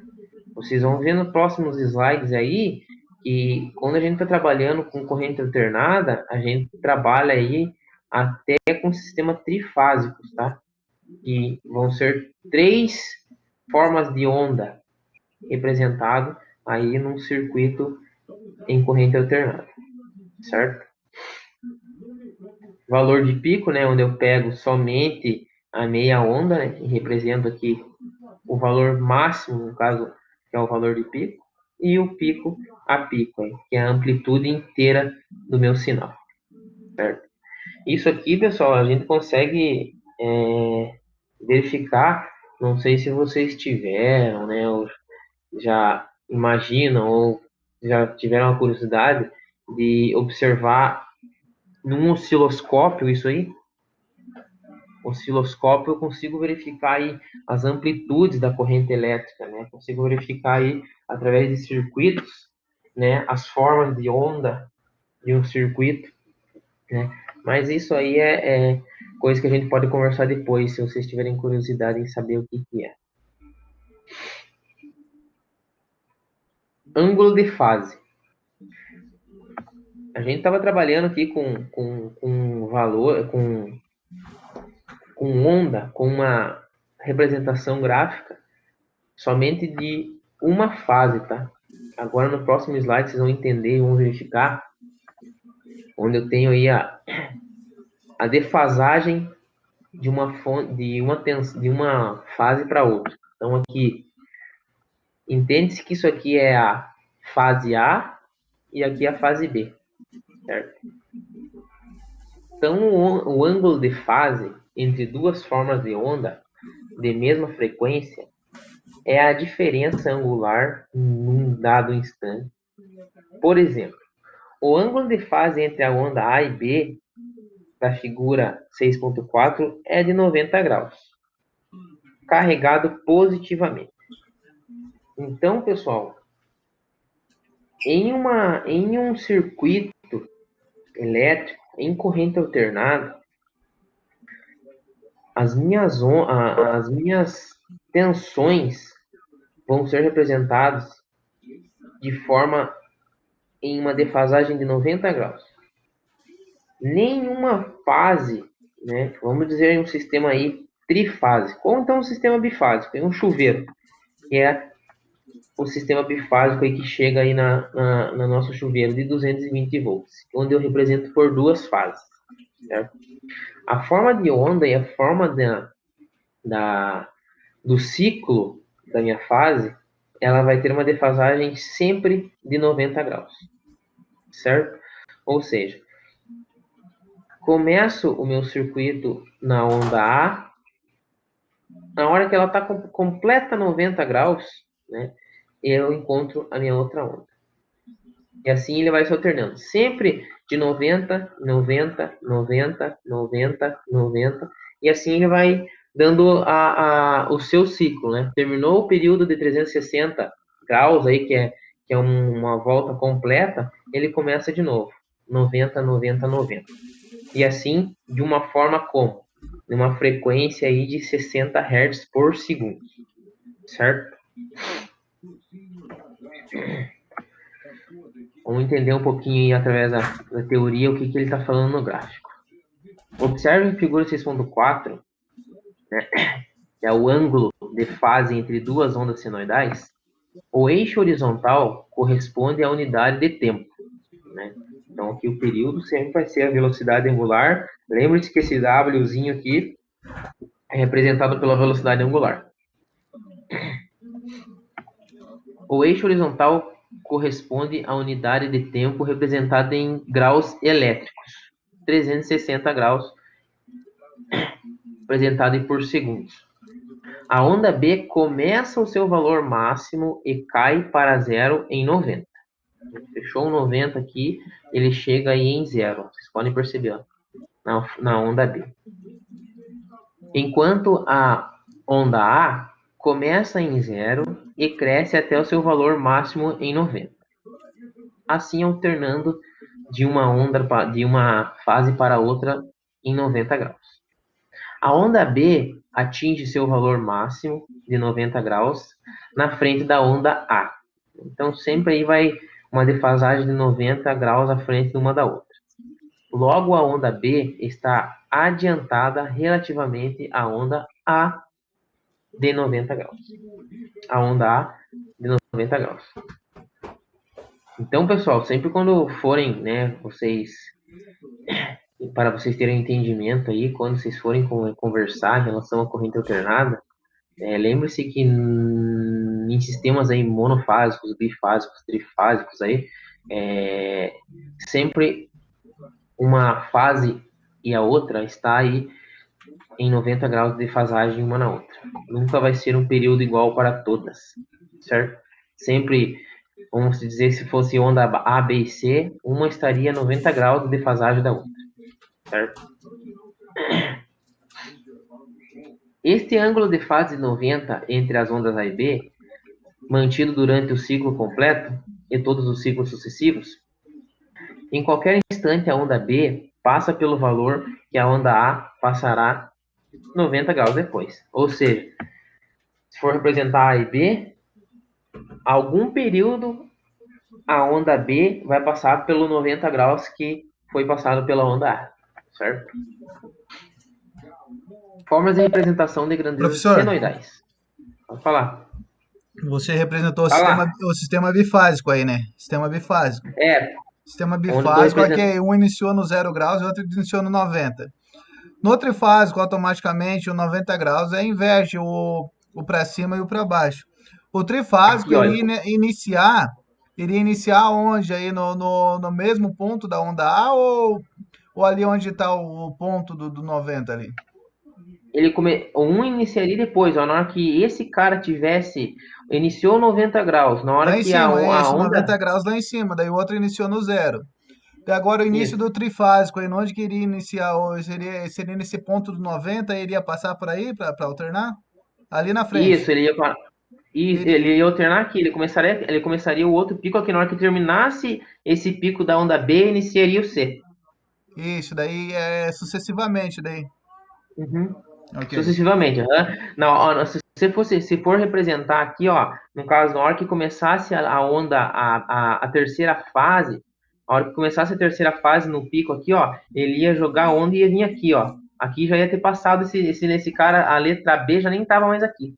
Vocês vão ver nos próximos slides aí que quando a gente está trabalhando com corrente alternada, a gente trabalha aí até com sistema trifásicos, tá? Que vão ser 3 formas de onda representado aí num circuito em corrente alternada, certo? Valor de pico, né, onde eu pego somente a meia onda, né, e represento aqui o valor máximo, no caso, que é o valor de pico, e o pico a pico, que é a amplitude inteira do meu sinal, certo? Isso aqui, pessoal, a gente consegue verificar, não sei se vocês tiveram, né, ou já imaginam, ou já tiveram a curiosidade de observar num osciloscópio isso aí. Osciloscópio eu consigo verificar aí as amplitudes da corrente elétrica, né? Consigo verificar aí através de circuitos, né, as formas de onda de um circuito, né? Mas isso aí é coisa que a gente pode conversar depois, se vocês tiverem curiosidade em saber o que é. Ângulo de fase. A gente estava trabalhando aqui com valor, com onda, com uma representação gráfica somente de uma fase, tá? Agora no próximo slide vocês vão entender e vão verificar onde eu tenho aí a defasagem de uma fase para outra. Então aqui entende-se que isso aqui é a fase A e aqui a fase B, certo? Então o ângulo de fase entre duas formas de onda de mesma frequência é a diferença angular num dado instante. Por exemplo, o ângulo de fase entre a onda A e B da figura 6.4 é de 90 graus, carregado positivamente. Então, pessoal, em um circuito elétrico em corrente alternada, as minhas tensões vão ser representadas de forma em uma defasagem de 90 graus. Nenhuma fase, né, vamos dizer um sistema aí trifásico, ou então um sistema bifásico, um chuveiro, que é o sistema bifásico aí que chega aí na nosso chuveiro de 220 volts, onde eu represento por duas fases, certo? A forma de onda e a forma do ciclo da minha fase ela vai ter uma defasagem sempre de 90 graus, certo? Ou seja, começo o meu circuito na onda A, na hora que ela está completa 90 graus, né, eu encontro a minha outra onda. E assim ele vai se alternando, sempre de 90, 90, 90, 90, 90, e assim ele vai dando o seu ciclo, né? Terminou o período de 360 graus aí, que é uma volta completa, ele começa de novo, 90, 90, 90. E assim, de uma forma como? Numa frequência aí de 60 Hz por segundo, certo? Vamos entender um pouquinho aí, através da teoria, o que ele está falando no gráfico. Observe a figura 6.4, né, que é o ângulo de fase entre duas ondas senoidais. O eixo horizontal corresponde à unidade de tempo, né? Então, aqui o período sempre vai ser a velocidade angular. Lembre-se que esse Wzinho aqui é representado pela velocidade angular. O eixo horizontal corresponde à unidade de tempo representada em graus elétricos, 360 graus, representado por segundos. A onda B começa o seu valor máximo e cai para zero em 90. Fechou o 90 aqui, ele chega aí em zero. Vocês podem perceber, ó, na onda B. Enquanto a onda A começa em zero e cresce até o seu valor máximo em 90. Assim alternando de uma fase para outra em 90 graus. A onda B atinge seu valor máximo de 90 graus na frente da onda A. Então sempre aí vai uma defasagem de 90 graus à frente de uma da outra. Logo a onda B está adiantada relativamente à onda A de 90 graus. A onda A de 90 graus. Então, pessoal, sempre quando forem, né, para vocês terem entendimento aí, quando vocês forem conversar em relação à corrente alternada, lembre-se que em sistemas aí monofásicos, bifásicos, trifásicos aí, sempre uma fase e a outra está aí em 90 graus de defasagem uma na outra. Nunca vai ser um período igual para todas, certo? Sempre, vamos dizer, se fosse onda A, B e C, uma estaria a 90 graus de defasagem da outra, certo? Este ângulo de fase 90 entre as ondas A e B, mantido durante o ciclo completo e todos os ciclos sucessivos, em qualquer instante a onda B passa pelo valor que a onda A passará 90 graus depois. Ou seja, se for representar A e B, algum período a onda B vai passar pelo 90 graus que foi passado pela onda A, certo? Formas de representação de grandezas senoidais. Pode falar.
Você representou o sistema bifásico aí, né? Sistema bifásico. Sistema bifásico é que um iniciou no 0 graus e o outro iniciou no 90. No trifásico, automaticamente, o 90 graus inverte o para cima e o para baixo. O trifásico iria iniciar onde? Aí no mesmo ponto da onda A ou ali onde está o ponto do 90 ali?
Um iniciaria depois, ó, na hora que esse cara iniciou 90 graus, na hora
lá em
que
cima,
a onda...
90 graus lá em cima, daí o outro iniciou no 0. E agora o início do trifásico, aí onde que iria iniciar? Seria nesse ponto do 90, iria passar por aí para alternar? Ali na frente.
Isso, ele ia alternar aqui, ele começaria o outro pico aqui, na hora que terminasse esse pico da onda B, iniciaria o C.
Isso, daí sucessivamente, daí.
Uhum.
Okay.
Sucessivamente. Se for representar aqui, ó, no caso, na hora que começasse a onda, a terceira fase, a hora que começasse a terceira fase no pico aqui, ó, ele ia jogar a onda e ia vir aqui, ó. Aqui já ia ter passado nesse cara, a letra B já nem estava mais aqui.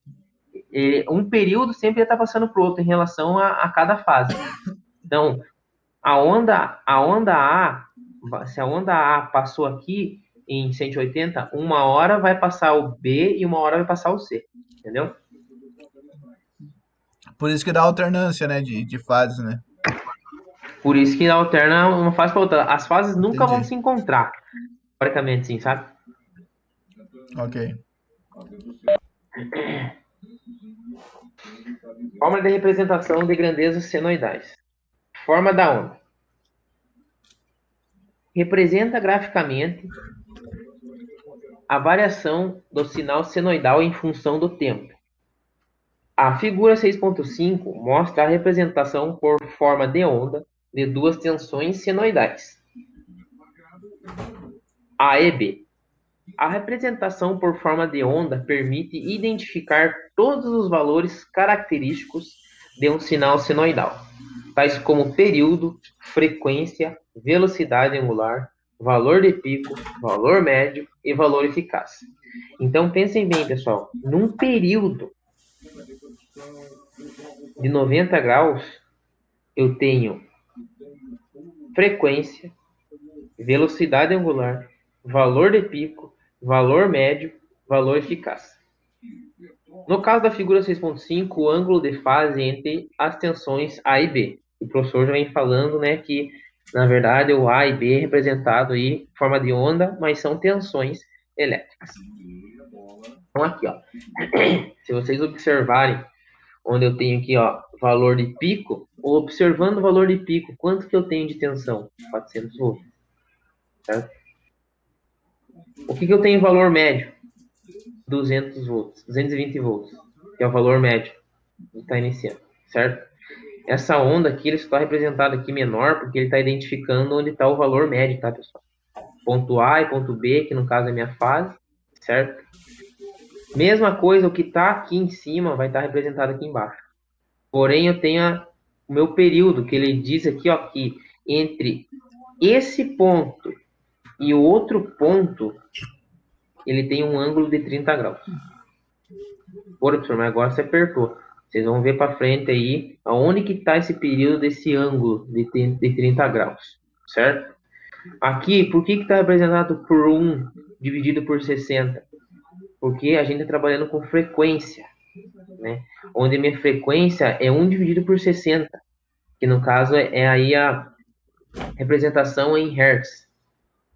Um período sempre ia estar passando pro outro em relação a cada fase. Então, a onda A, se a onda A passou aqui em 180, uma hora vai passar o B e uma hora vai passar o C, entendeu?
Por isso que dá alternância, né, de fases, né?
Por isso que alterna uma fase para outra. As fases nunca
Entendi.
vão se encontrar, praticamente, sim, sabe?
Ok.
Forma de representação de grandezas senoidais. Forma da onda. Representa graficamente a variação do sinal senoidal em função do tempo. A figura 6.5 mostra a representação por forma de onda de duas tensões senoidais, A e B. A representação por forma de onda permite identificar todos os valores característicos de um sinal senoidal, tais como período, frequência, velocidade angular, valor de pico, valor médio e valor eficaz. Então, pensem bem, pessoal, num período de 90 graus, eu tenho frequência, velocidade angular, valor de pico, valor médio, valor eficaz. No caso da figura 6.5, o ângulo de fase entre as tensões A e B. O professor já vem falando, né, que na verdade o A e B é representado aí em forma de onda, mas são tensões elétricas. Então aqui, ó, se vocês observarem onde eu tenho aqui, ó, valor de pico, observando o valor de pico, quanto que eu tenho de tensão? 400 volts. Certo? O que eu tenho em valor médio? 200 volts, 220 volts, que é o valor médio que está iniciando, certo? Essa onda aqui, ele está representado aqui menor, porque ele está identificando onde está o valor médio, tá, pessoal? Ponto A e ponto B, que no caso é minha fase, certo? Mesma coisa, o que está aqui em cima vai estar representado aqui embaixo. Porém, eu tenho o meu período, que ele diz aqui, ó, que entre esse ponto e o outro ponto, ele tem um ângulo de 30 graus. Ora, professor, mas agora você apertou. Vocês vão ver para frente aí, aonde que está esse período desse ângulo de 30 graus, certo? Aqui, por que está representado por 1 dividido por 60? Porque a gente está trabalhando com frequência, né? Onde a minha frequência é 1 dividido por 60, que no caso é aí a representação em Hertz,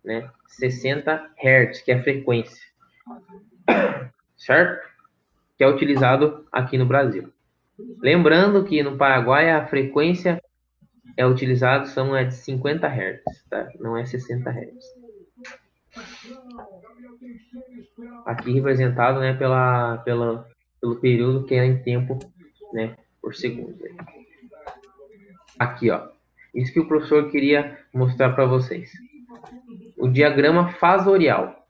né? 60 Hz, que é a frequência, certo? Que é utilizado aqui no Brasil. Lembrando que no Paraguai a frequência é utilizada são de 50 Hz, tá? Não é 60 Hz. Aqui representado, né, pelo período que é em tempo, né, por segundo. Aqui, ó. Isso que o professor queria mostrar para vocês. O diagrama fasorial.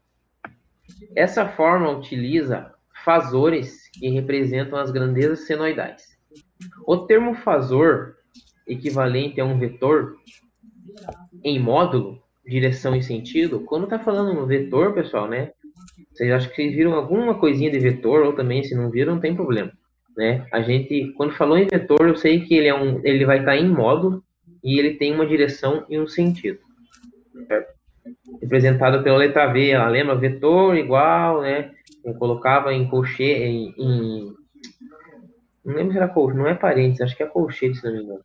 Essa forma utiliza fasores que representam as grandezas senoidais. O termo fasor, equivalente a um vetor em módulo, direção e sentido, quando está falando no vetor, pessoal, né? Vocês acham que vocês viram alguma coisinha de vetor, ou também, se não viram, não tem problema, né? A gente, quando falou em vetor, eu sei que ele vai estar em módulo e ele tem uma direção e um sentido, certo? Representado pela letra V, ela lembra vetor igual, né? Eu colocava em colchete, não lembro se era colchete, não é parênteses, acho que é colchete, se não me engano.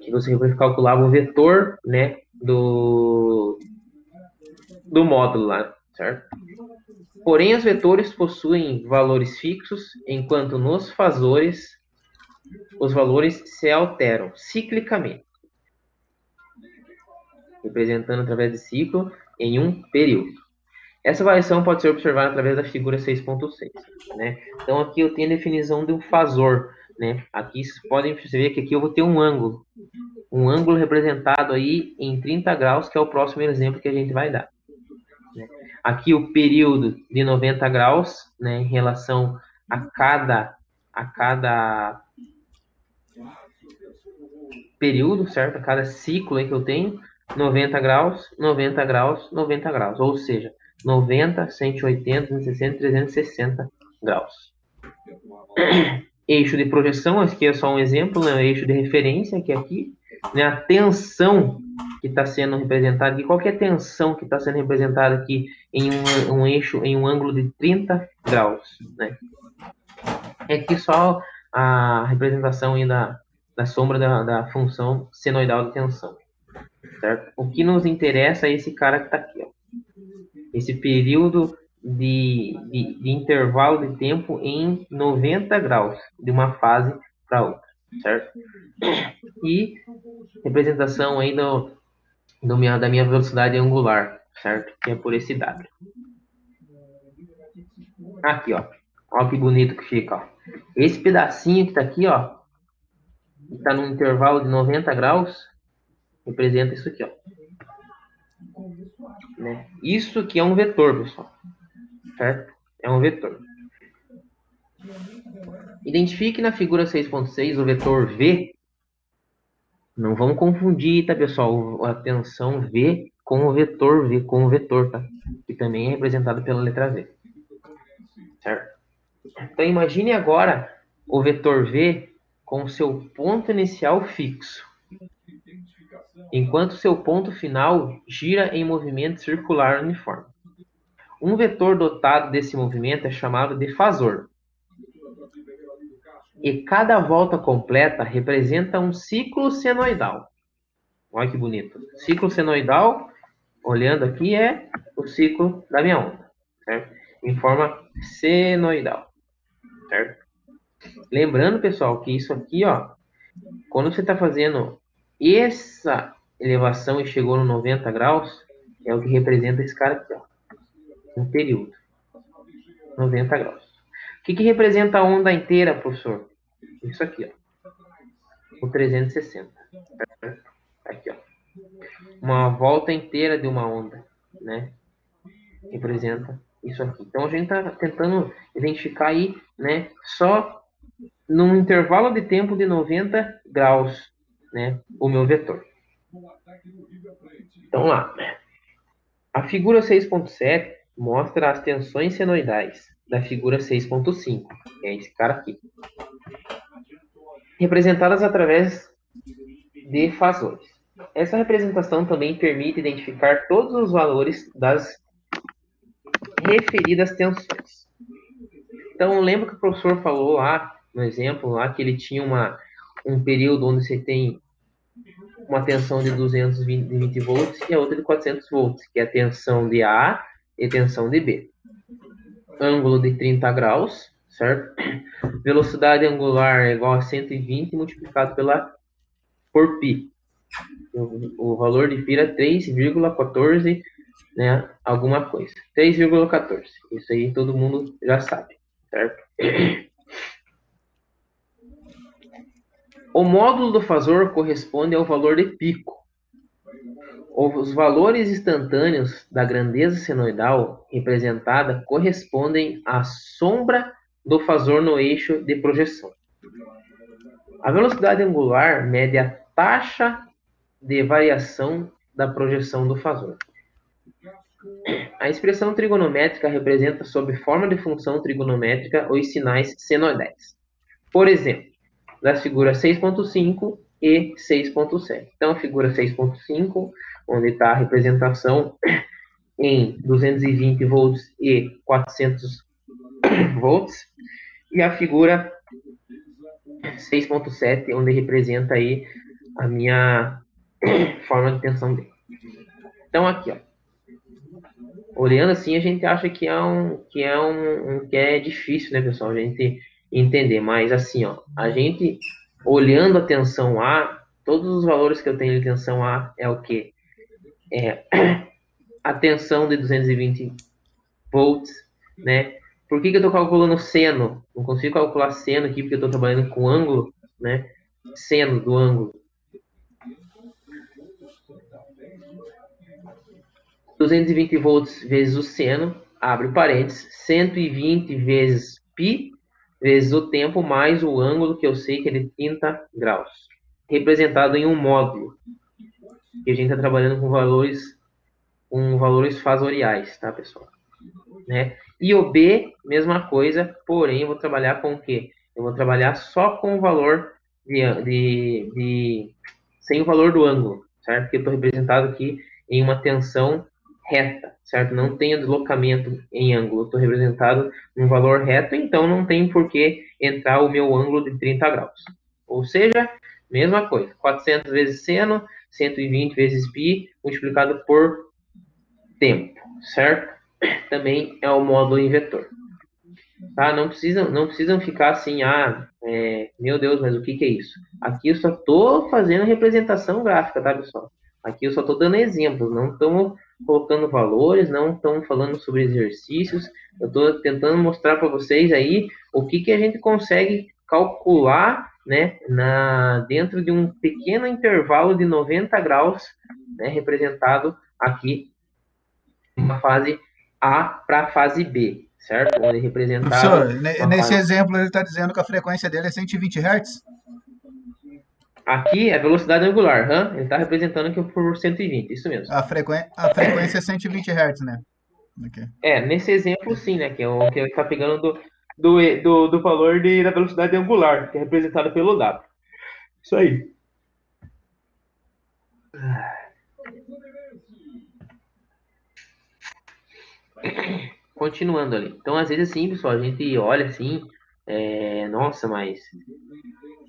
Que você calculava o vetor, né, do módulo lá, certo? Porém, os vetores possuem valores fixos, enquanto nos fasores os valores se alteram ciclicamente, representando através de ciclo em um período. Essa variação pode ser observada através da figura 6.6, né? Então, aqui eu tenho a definição de um fasor, né? Aqui vocês podem perceber que aqui eu vou ter um ângulo representado aí em 30 graus, que é o próximo exemplo que a gente vai dar. Né? Aqui o período de 90 graus, né, em relação a cada período, certo? A cada ciclo aí que eu tenho, 90 graus, 90 graus, 90 graus, ou seja, 90, 180, 160, 360 graus. Eixo de projeção, aqui é só um exemplo, né? Eixo de referência, que é aqui, né? A tensão que está sendo representada aqui, qual que é a tensão que está sendo representada aqui em um eixo, em um ângulo de 30 graus, né? É aqui só a representação aí da sombra da função senoidal da tensão, certo? O que nos interessa é esse cara que está aqui, ó. Esse período de intervalo de tempo em 90 graus, de uma fase para outra, certo? E representação aí da minha velocidade angular, certo? Que é por esse W. Aqui, ó. Olha que bonito que fica, ó. Esse pedacinho que tá aqui, ó, que tá num intervalo de 90 graus, representa isso aqui, ó. Né? Isso aqui é um vetor, pessoal. Certo? É um vetor. Identifique na figura 6.6 o vetor V. Não vamos confundir, tá, pessoal? A tensão V com o vetor V, com o vetor, tá? Que também é representado pela letra V. Certo? Então, imagine agora o vetor V com seu ponto inicial fixo, enquanto seu ponto final gira em movimento circular uniforme. Um vetor dotado desse movimento é chamado de fasor. E cada volta completa representa um ciclo senoidal. Olha que bonito. Ciclo senoidal, olhando aqui, é o ciclo da minha onda, certo? Em forma senoidal, certo? Lembrando, pessoal, que isso aqui, ó, quando você está fazendo essa elevação e chegou no 90 graus, é o que representa esse cara aqui, ó. Um período. 90 graus. O que representa a onda inteira, professor? Isso aqui, ó. O 360. Aqui, ó. Uma volta inteira de uma onda, né? Representa isso aqui. Então, a gente está tentando identificar aí, né? Só num intervalo de tempo de 90 graus, né? O meu vetor. Então, lá. A figura 6.7 mostra as tensões senoidais da figura 6.5, que é esse cara aqui, representadas através de fasores. Essa representação também permite identificar todos os valores das referidas tensões. Então, lembra que o professor falou lá, no exemplo, lá que ele tinha um período onde você tem uma tensão de 220 volts e a outra de 400 volts, que é a tensão de A e tensão de B. Ângulo de 30 graus, certo? Velocidade angular é igual a 120 multiplicado por π. O valor de π é 3,14, né? Alguma coisa. 3,14. Isso aí todo mundo já sabe, certo? O módulo do fasor corresponde ao valor de pico. Os valores instantâneos da grandeza senoidal representada correspondem à sombra do fasor no eixo de projeção. A velocidade angular mede a taxa de variação da projeção do fasor. A expressão trigonométrica representa, sob forma de função trigonométrica, os sinais senoidais. Por exemplo, das figuras 6.5 e 6.7. Então, a figura 6.5, onde está a representação em 220 volts e 400 volts, e a figura 6.7, onde representa aí a minha forma de tensão D. Então, aqui, ó. Olhando assim, a gente acha que é difícil, né, pessoal, a gente entender, mas assim, ó, a gente olhando a tensão A, todos os valores que eu tenho de tensão A é o quê? É a tensão de 220 volts, né? Por que eu estou calculando seno? Não consigo calcular seno aqui porque eu estou trabalhando com ângulo, né? Seno do ângulo. 220 volts vezes o seno, abre parênteses, 120 vezes π, vezes o tempo, mais o ângulo, que eu sei que é de 30 graus. Representado em um módulo. E a gente está trabalhando com valores fasoriais, tá, pessoal? Né? E o B, mesma coisa, porém, eu vou trabalhar com o quê? Eu vou trabalhar só com o valor sem o valor do ângulo, certo? Porque eu estou representado aqui em uma tensão reta, certo? Não tenho deslocamento em ângulo, estou representado num valor reto, então não tem por que entrar o meu ângulo de 30 graus. Ou seja, mesma coisa, 400 vezes seno, 120 vezes π, multiplicado por tempo, certo? Também é o módulo em vetor. Tá? Não precisam ficar assim, meu Deus, mas o que é isso? Aqui eu só estou fazendo representação gráfica, tá, pessoal? Aqui eu só estou dando exemplos, não estamos colocando valores, não estamos falando sobre exercícios. Eu estou tentando mostrar para vocês aí o que a gente consegue calcular, né, dentro de um pequeno intervalo de 90 graus, né, representado aqui uma fase A para a fase B, certo? Onde representado...
Professor, nesse exemplo ele está dizendo que a frequência dele é 120 Hz?
Aqui é velocidade angular, ele está representando aqui por 120, isso mesmo.
A frequência é 120 Hz, né? Okay.
Nesse exemplo sim, né? Que é o que está pegando do valor da velocidade angular, que é representado pelo W. Isso aí. Continuando ali. Então, às vezes assim, pessoal, a gente olha assim, nossa, mas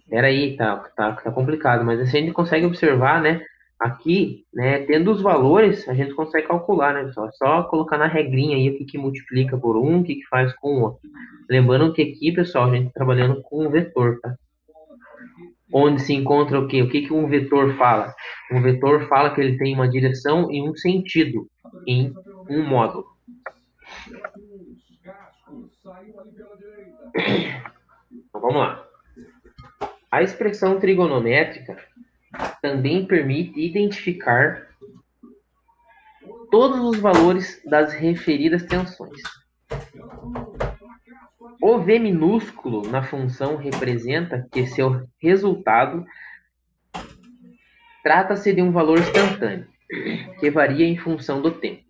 peraí, tá complicado, mas assim, a gente consegue observar, né? Aqui, né, tendo os valores, a gente consegue calcular, né, pessoal? É só colocar na regrinha aí o que o por um, o que faz com o outro. Lembrando que aqui, pessoal, a gente tá trabalhando com um vetor, tá? Onde se encontra o quê? O que um vetor fala? Um vetor fala que ele tem uma direção e um sentido em um módulo. Então, vamos lá. A expressão trigonométrica também permite identificar todos os valores das referidas tensões. O V minúsculo na função representa que seu resultado trata-se de um valor instantâneo, que varia em função do tempo.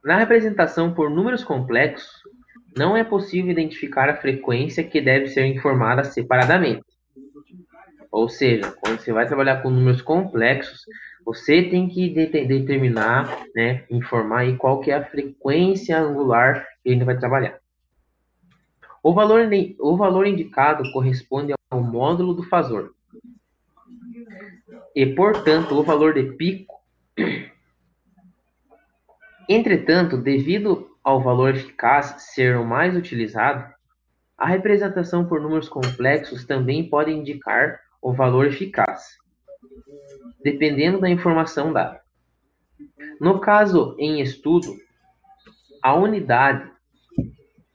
Na representação por números complexos, não é possível identificar a frequência que deve ser informada separadamente. Ou seja, quando você vai trabalhar com números complexos, você tem que determinar, né, informar aí qual que é a frequência angular que a gente vai trabalhar. O valor indicado corresponde ao módulo do fasor. E, portanto, o valor de pico. Entretanto, devido ao valor eficaz ser o mais utilizado, a representação por números complexos também pode indicar o valor eficaz, dependendo da informação dada. No caso em estudo, a unidade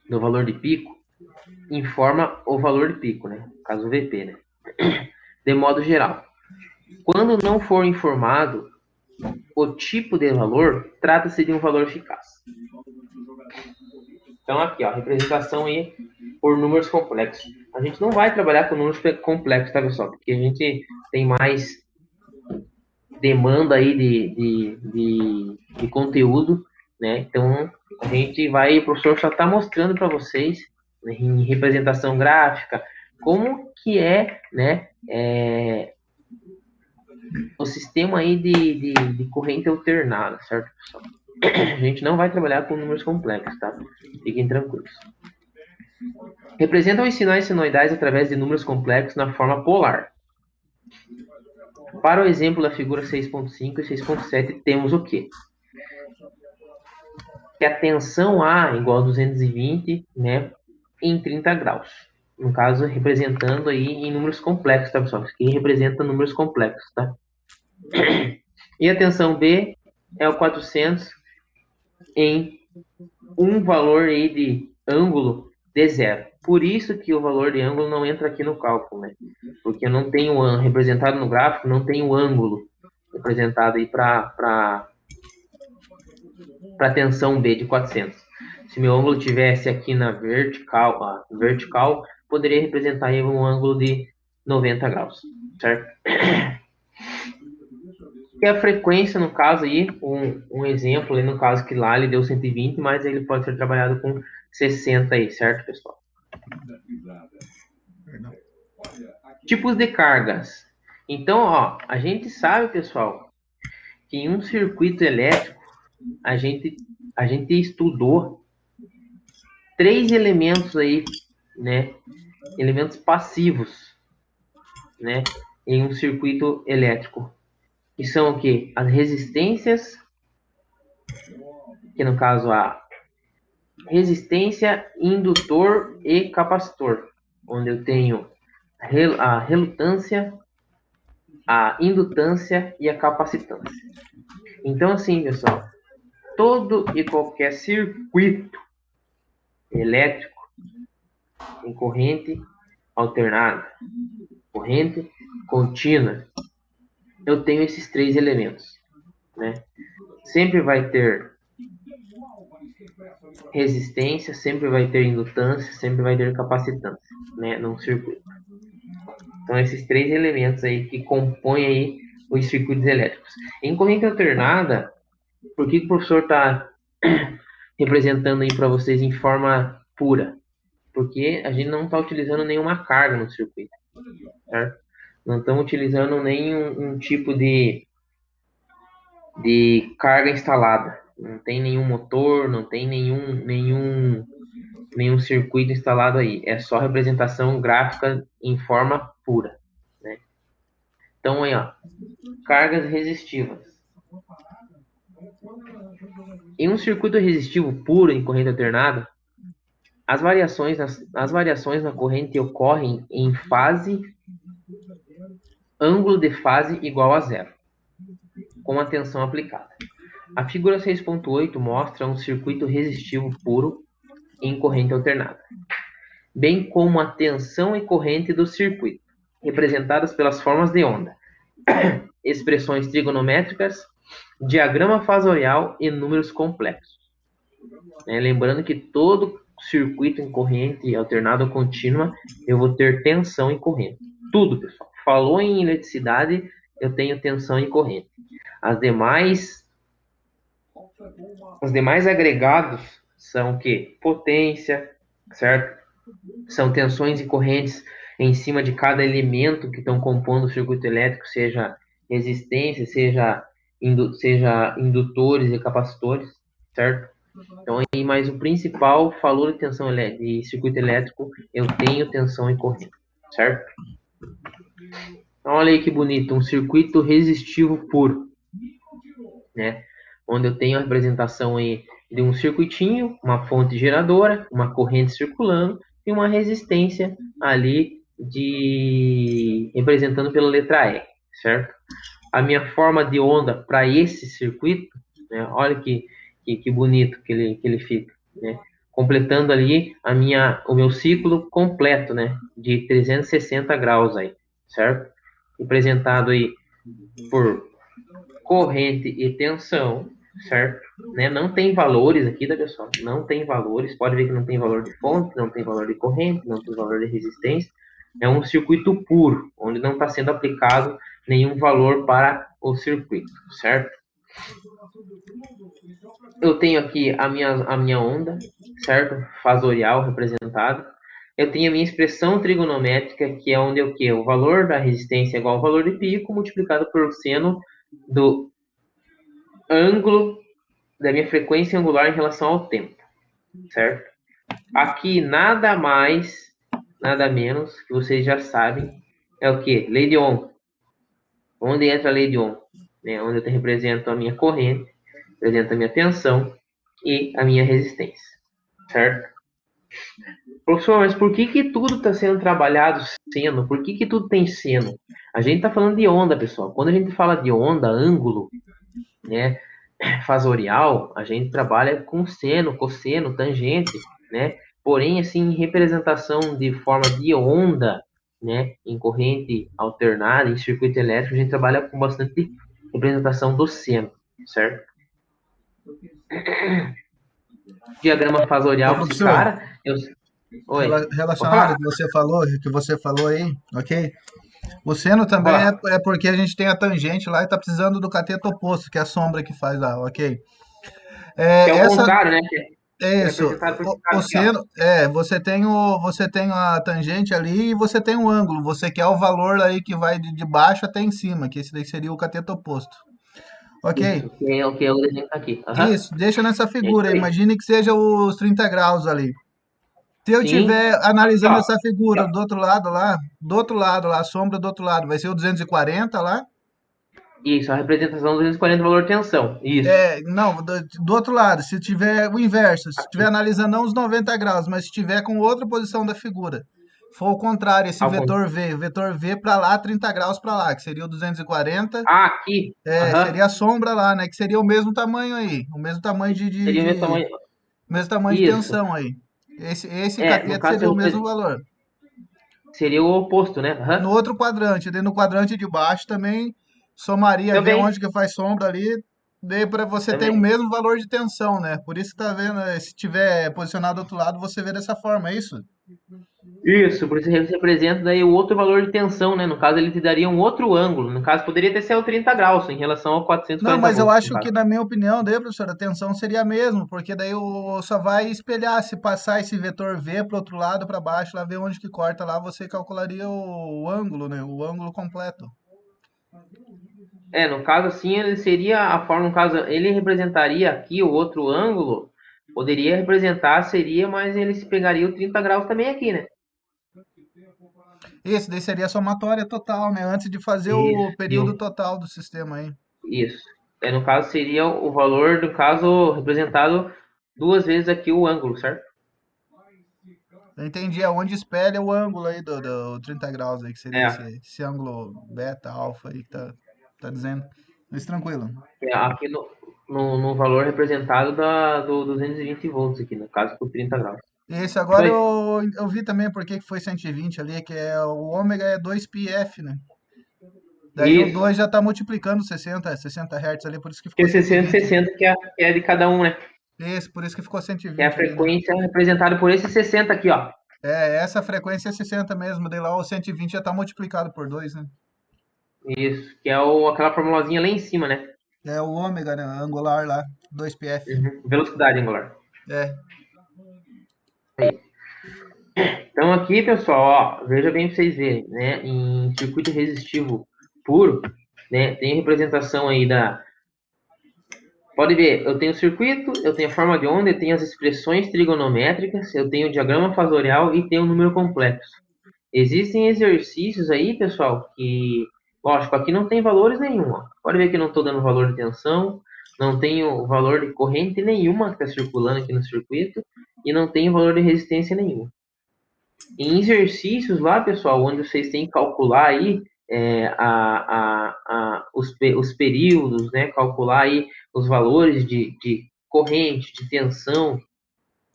do valor de pico informa o valor de pico, né? No caso VP, né? De modo geral. Quando não for informado o tipo de valor, trata-se de um valor eficaz. Então aqui, ó, representação aí por números complexos. A gente não vai trabalhar com números complexos, tá, pessoal? Porque a gente tem mais demanda aí de conteúdo, né? Então a gente vai, o professor só está mostrando para vocês, né, em representação gráfica, como que é, né, o sistema aí de corrente alternada, certo, pessoal? A gente não vai trabalhar com números complexos, tá? Fiquem tranquilos. Representam os sinais senoidais através de números complexos na forma polar. Para o exemplo da figura 6.5 e 6.7, temos o quê? Que a tensão A igual a 220, né, em 30 graus. No caso, representando aí em números complexos, tá, pessoal? Isso aqui representa números complexos, tá? E a tensão B é o 400 em um valor aí de ângulo de zero. Por isso que o valor de ângulo não entra aqui no cálculo, né? Porque eu não tenho representado no gráfico, não tem o ângulo representado aí para tensão B de 400. Se meu ângulo tivesse aqui na vertical, poderia representar aí um ângulo de 90 graus, certo? E a frequência, no caso aí, um exemplo aí, no caso que lá ele deu 120, mas ele pode ser trabalhado com 60 aí, certo, pessoal? Tipos de cargas. Então, ó, a gente sabe, pessoal, que em um circuito elétrico a gente estudou 3 elementos aí, né? Elementos passivos, né? Em um circuito elétrico. Que são o quê? As resistências, que no caso a resistência, indutor e capacitor, onde eu tenho a relutância, a indutância e a capacitância. Então, assim, pessoal, todo e qualquer circuito elétrico tem corrente alternada, corrente contínua. Eu tenho esses 3 elementos, né? Sempre vai ter resistência, sempre vai ter indutância, sempre vai ter capacitância, né, num circuito. Então, esses 3 elementos aí que compõem aí os circuitos elétricos. Em corrente alternada, por que o professor está representando aí para vocês em forma pura? Porque a gente não está utilizando nenhuma carga no circuito, certo? Não estamos utilizando nenhum tipo de carga instalada. Não tem nenhum motor, não tem nenhum circuito instalado aí. É só representação gráfica em forma pura, né? Então, aí, ó, cargas resistivas. Em um circuito resistivo puro em corrente alternada, as variações na corrente ocorrem em ângulo de fase igual a 0, com a tensão aplicada. A figura 6.8 mostra um circuito resistivo puro em corrente alternada, bem como a tensão e corrente do circuito, representadas pelas formas de onda, expressões trigonométricas, diagrama fasorial e números complexos. Lembrando que todo circuito em corrente alternada ou contínua, eu vou ter tensão e corrente. Tudo, pessoal. Falou em eletricidade, eu tenho tensão e corrente. Os demais agregados são o quê? Potência, certo? São tensões e correntes em cima de cada elemento que estão compondo o circuito elétrico, seja resistência, seja indutores e capacitores, certo? Então, aí, mas o principal, falou de tensão de circuito elétrico, eu tenho tensão e corrente, certo? Então, olha aí que bonito, um circuito resistivo puro, né? Onde eu tenho a representação aí de um circuitinho, uma fonte geradora, uma corrente circulando e uma resistência ali representando pela letra E, certo? A minha forma de onda para esse circuito, né? Olha que bonito que ele fica, né? Completando ali o meu ciclo completo, né? De 360 graus aí, certo? Representado aí por corrente e tensão, certo? Né? Não tem valores aqui, tá, pessoal? Não tem valores. Pode ver que não tem valor de fonte, não tem valor de corrente, não tem valor de resistência. É um circuito puro, onde não está sendo aplicado nenhum valor para o circuito, certo? Eu tenho aqui a minha onda, certo? Fasorial representada. Eu tenho a minha expressão trigonométrica, que é onde o valor da resistência é igual ao valor de pico, multiplicado pelo seno do ângulo da minha frequência angular em relação ao tempo, certo? Aqui, nada mais, nada menos, que vocês já sabem, é o quê? Lei de Ohm. Onde entra a lei de Ohm? Né? Onde eu represento a minha corrente, represento a minha tensão e a minha resistência, certo? Professor, mas por que tudo está sendo trabalhado seno? Por que tudo tem seno? A gente está falando de onda, pessoal. Quando a gente fala de onda, ângulo, né, fasorial, a gente trabalha com seno, cosseno, tangente, né? Porém, assim, em representação de forma de onda, né, em corrente alternada, em circuito elétrico, a gente trabalha com bastante representação do seno, certo? Diagrama fasorial desse cara. Oi.
Relacionado ao que você falou aí, ok? O seno também é porque a gente tem a tangente lá e está precisando do cateto oposto, que é a sombra que faz lá, ok?
Que é o contrário, né?
É isso. O seno, você tem a tangente ali e você tem o ângulo. Você quer o valor aí que vai de baixo até em cima, que esse daí seria o cateto oposto. Ok?
Isso, que é o desenho que tá aqui.
Isso, deixa nessa figura.
É isso aí.
Imagine que seja os 30 graus ali. Se eu
Sim.
estiver analisando
Ó,
essa figura do outro lado lá, a sombra do outro lado, vai ser o 240 lá?
isso, a representação do 240 valor de tensão. Isso.
Não, do outro lado, se tiver o inverso, se estiver
Aqui.
analisando não os 90 graus, mas se tiver com outra posição da figura, for o contrário, esse
Ao con-
vetor V para lá, 30 graus para lá, que seria o 240,
aqui. Aham.
seria a sombra lá, né, que seria o mesmo tamanho aí, o mesmo tamanho
Seria o mesmo tamanho.
mesmo tamanho de
Isso.
tensão aí. Esse
No
cateto
caso,
seria o mesmo valor.
seria o oposto, né?
No
Aham.
outro quadrante, no quadrante de baixo também somaria, ver
Também.
onde que faz sombra ali, daí para você ter o
Também.
mesmo valor de tensão, né? Por isso que tá vendo, se tiver posicionado do outro lado, você vê dessa forma, é isso?
Isso, por isso você representa daí o outro valor de tensão, né? No caso, ele te daria um outro ângulo. No caso, poderia ter sido 30 graus em relação ao
Não,
440
mas eu
volts, no
acho que,
caso.
na minha opinião, daí, professor, a tensão seria a mesma, porque daí só vai espelhar, se passar esse vetor V para outro lado, para baixo, lá ver onde que corta lá, você calcularia o ângulo, né? O ângulo completo.
No caso, assim, ele seria a forma, no caso, ele representaria aqui o outro ângulo, poderia representar, seria, mas ele se pegaria o 30 graus também aqui, né?
Esse daí seria a somatória total, né? Antes de fazer
Isso,
o período total do sistema aí.
isso. No caso, seria o valor, do caso, representado duas vezes aqui o ângulo, certo?
Eu entendi aonde espelha o ângulo aí do 30 graus aí, que seria
É,
esse ângulo beta, alfa aí que tá dizendo. Mas tranquilo.
aqui no valor representado do 220 volts aqui, no caso, por 30 graus.
Esse
Isso
agora
aí.
eu vi também por que foi 120 ali, que o ômega é 2πf, né? Daí o
Isso.
2 já tá multiplicando 60 Hz ali, por isso que
Que
ficou
é 60
120.
60 que é de cada um, né?
Esse, por isso que ficou
Que é a
120 ali, né?
frequência representada por esse 60 aqui, ó.
Essa frequência é 60 mesmo, daí lá o 120 já tá multiplicado por 2, né?
Isso, que é aquela formulazinha lá em cima, né?
É o ômega, né? Angular lá, 2πf.
Velocidade angular.
É.
Então aqui, pessoal, ó, veja bem para vocês verem, né? Em circuito resistivo puro, né? Tem representação aí da... Pode ver, eu tenho o circuito, eu tenho a forma de onda, eu tenho as expressões trigonométricas, eu tenho o diagrama fasorial e tenho o número complexo. Existem exercícios aí, pessoal, que, lógico, aqui não tem valores nenhum. Ó. Pode ver que não estou dando valor de tensão, não tenho valor de corrente nenhuma que está circulando aqui no circuito e não tenho valor de resistência nenhuma. Em exercícios lá, pessoal, onde vocês têm que calcular aí os períodos, né, calcular aí os valores de corrente, de tensão,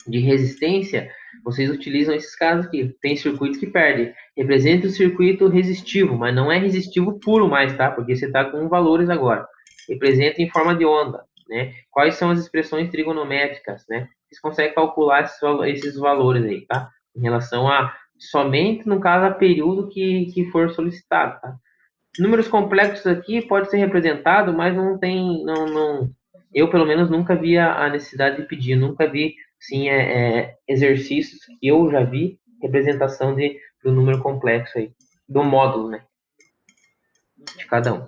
de resistência, vocês utilizam esses casos aqui. Tem circuitos que perdem. Representa o circuito resistivo, mas não é resistivo puro mais, tá? Porque você está com valores agora. Representa em forma de onda, né? Quais são as expressões trigonométricas, né? Vocês conseguem calcular esses valores aí, tá? Em relação a somente, no caso, a período que for solicitado, tá? Números complexos aqui pode ser representado, mas não tem, eu pelo menos nunca vi a necessidade de pedir, nunca vi, sim, exercícios que eu já vi, representação do número complexo aí, do módulo, né, de cada um.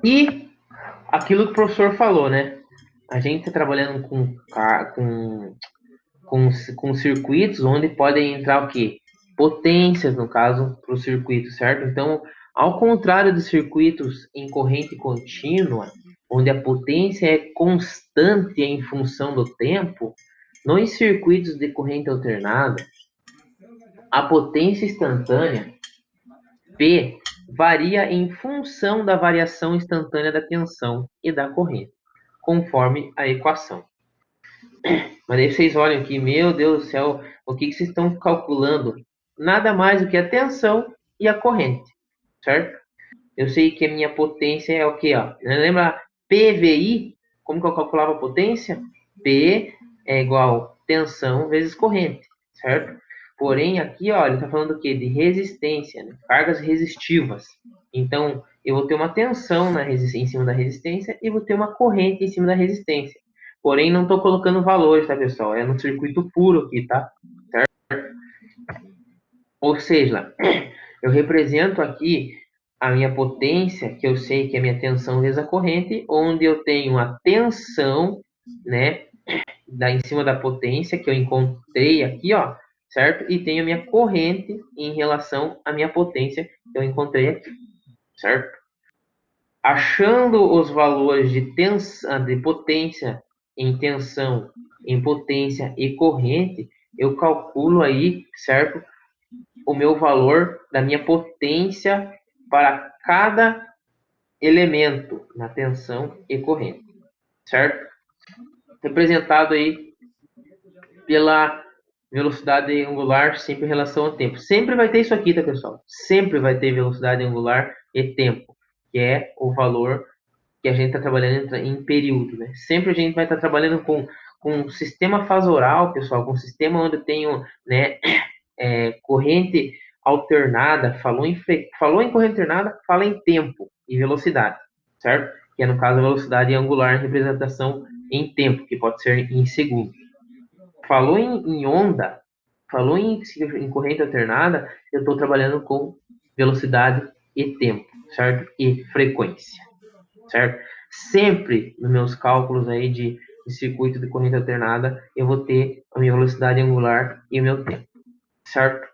E aquilo que o professor falou, né, a gente está trabalhando com circuitos onde podem entrar o quê? Potências, no caso, para o circuito, certo? Então, ao contrário dos circuitos em corrente contínua, onde a potência é constante em função do tempo, nos circuitos de corrente alternada, a potência instantânea, P, varia em função da variação instantânea da tensão e da corrente, conforme a equação. Mas aí vocês olham aqui, meu Deus do céu, o que vocês estão calculando? Nada mais do que a tensão e a corrente, certo? Eu sei que a minha potência é o quê? Ó? Lembra PVI? Como que eu calculava a potência? P é igual tensão vezes corrente, certo? Porém, aqui, ó, ele está falando do quê? De resistência, né? Cargas resistivas. Então, eu vou ter uma tensão em cima da resistência e vou ter uma corrente em cima da resistência. Porém, não estou colocando valores, tá, pessoal? É no circuito puro aqui, tá? Certo? Ou seja, eu represento aqui a minha potência, que eu sei que é a minha tensão vezes a corrente, onde eu tenho a tensão, né, em cima da potência que eu encontrei aqui, ó, certo? E tenho a minha corrente em relação à minha potência que eu encontrei aqui, certo? Achando os valores de potência em tensão, em potência e corrente, eu calculo aí, certo? O meu valor da minha potência para cada elemento na tensão e corrente, certo? Representado aí pela velocidade angular sempre em relação ao tempo. Sempre vai ter isso aqui, tá, pessoal? Sempre vai ter velocidade angular e tempo, que é o valor que a gente está trabalhando em período, né? Sempre a gente vai estar trabalhando com um sistema fasoral, pessoal, com um sistema onde eu tenho, né, corrente alternada, falou em corrente alternada, fala em tempo e velocidade, certo? Que é, no caso, a velocidade angular em representação em tempo, que pode ser em segundos. Falou em onda, falou em corrente alternada, eu estou trabalhando com velocidade e tempo, certo? E frequência, certo? Sempre nos meus cálculos aí de circuito de corrente alternada, eu vou ter a minha velocidade angular e o meu tempo, certo?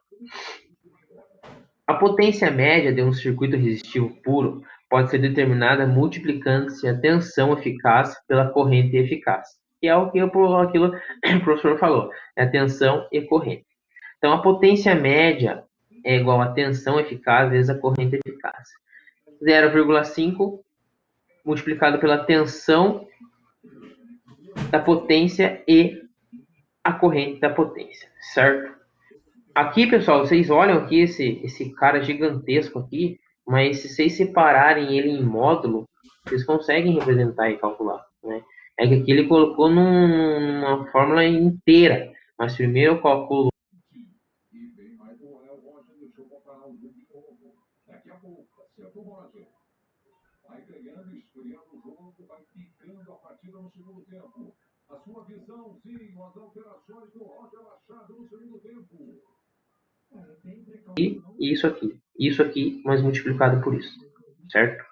A potência média de um circuito resistivo puro pode ser determinada multiplicando-se a tensão eficaz pela corrente eficaz, que é aquilo que o professor falou, é a tensão e corrente. Então, a potência média é igual a tensão eficaz vezes a corrente eficaz. 0,5 multiplicado pela tensão da potência e a corrente da potência, certo? Aqui, pessoal, vocês olham aqui esse cara gigantesco aqui, mas se vocês separarem ele em módulo, vocês conseguem representar e calcular, né? É que aqui ele colocou numa fórmula inteira, mas primeiro eu calculo.
Vai ganhando, esfriando o jogo, vai picando a partida no segundo tempo. A sua visãozinho, as alterações do Roger Machado no segundo tempo.
E isso aqui, mas multiplicado por isso, certo?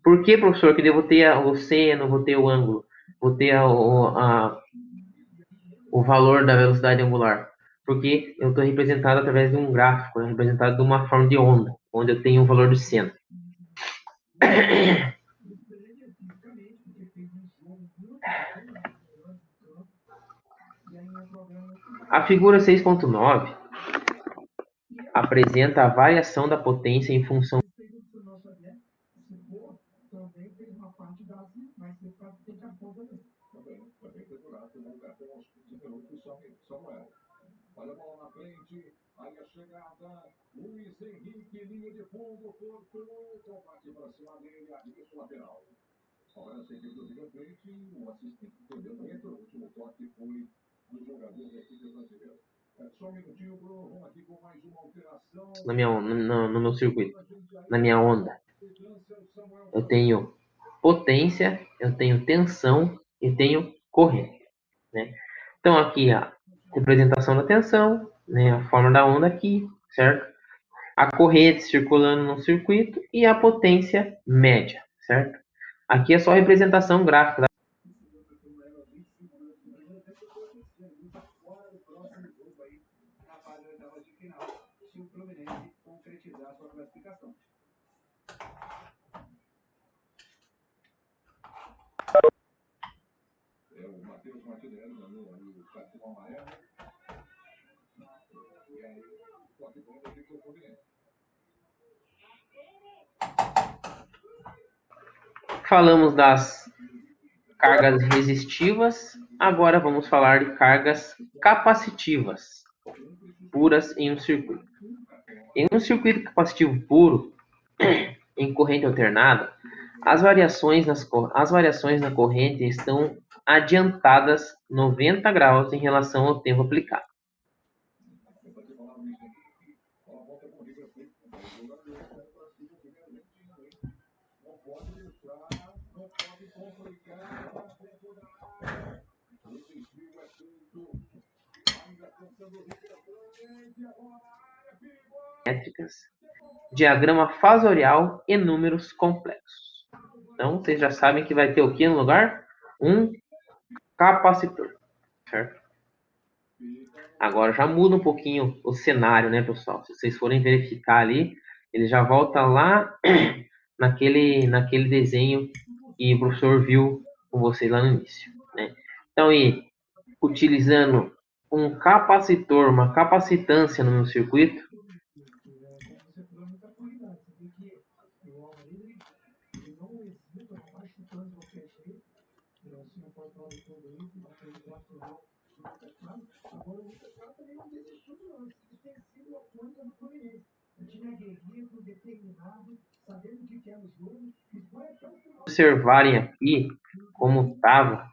Por que, professor, que eu vou ter o seno, vou ter o ângulo, vou ter o valor da velocidade angular? Porque eu estou representado através de um gráfico, representado de uma forma de onda, onde eu tenho o valor do seno. A figura 6.9 apresenta a variação da potência em função
Olha a bola na frente, aí a chegada, Luiz Henrique, linha de fundo, cortou, combate para cima dele, arremesso lateral. Agora sem que do frente, o assistente entendeu dentro, o último toque foi do jogador da equipe brasileira. Só um minutinho, Bruno, vamos aqui com mais uma alteração.
no meu circuito, na minha onda. Eu tenho potência, eu tenho tensão e tenho corrente, né? Então aqui a representação da tensão, né, a forma da onda aqui, certo? A corrente circulando no circuito e a potência média, certo? Aqui é só representação gráfica.
O Matheus Martinelli mandou aí o cartão amarelo. E aí, toque bom da equipe do Fluminense.
Falamos das cargas resistivas, agora vamos falar de cargas capacitivas, puras em um circuito. Em um circuito capacitivo puro, em corrente alternada, as variações na corrente estão adiantadas 90 graus em relação ao tempo aplicado. Métricas diagrama fasorial e números complexos. Então, vocês já sabem que vai ter o que no lugar? Um capacitor, certo? Agora já muda um pouquinho o cenário, né, pessoal? Se vocês forem verificar ali, ele já volta lá naquele desenho que o professor viu com vocês lá no início, né? Então, utilizando um capacitor, uma capacitância no meu circuito, observarem aqui como estava.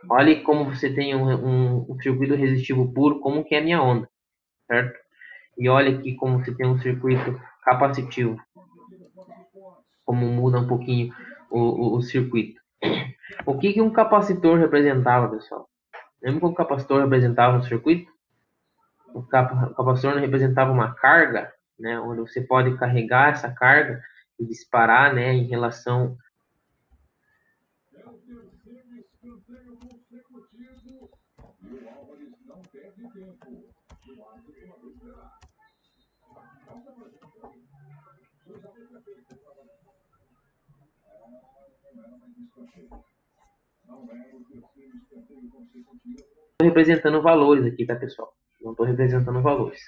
Olha como você tem um circuito resistivo puro, como que é a minha onda, certo? E olha aqui como você tem um circuito capacitivo, como muda um pouquinho o circuito. O que um capacitor representava, pessoal? Lembra que o capacitor representava um circuito? O capacitor representava uma carga, né, onde você pode carregar essa carga e disparar, né, em relação representando valores aqui, tá, pessoal? Não estou representando valores.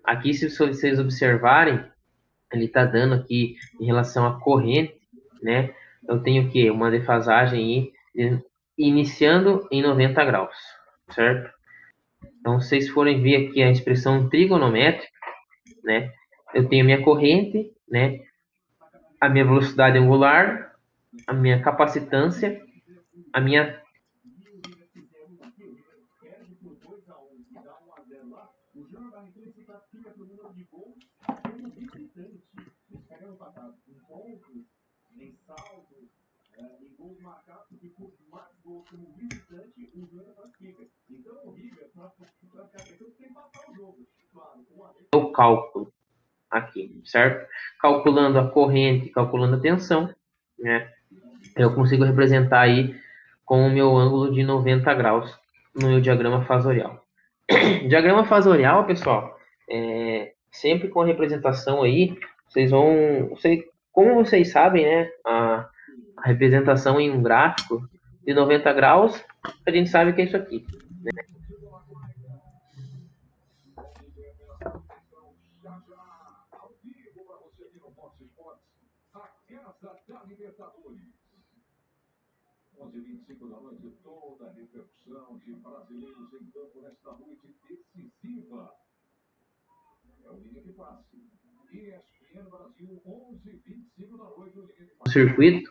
Aqui, se vocês observarem, ele está dando aqui em relação à corrente, né? Eu tenho o quê? Uma defasagem aí, iniciando em 90 graus, certo? Então, se vocês forem ver aqui a expressão trigonométrica, né? Eu tenho a minha corrente, né? A minha velocidade angular, a minha capacitância, a minha o cálculo aqui, certo? Calculando a corrente, calculando a tensão, né? Eu consigo representar aí com o meu ângulo de 90 graus no meu diagrama fasorial. Diagrama fasorial, pessoal, sempre com a representação aí, vocês vão, como vocês sabem, né, a representação em um gráfico de 90 graus, a gente sabe que é isso aqui, né?
Toda a repercussão de brasileiros em campo nesta noite decisiva. É o Linha de Passe. ESPN Brasil, 11h25 da noite.
O circuito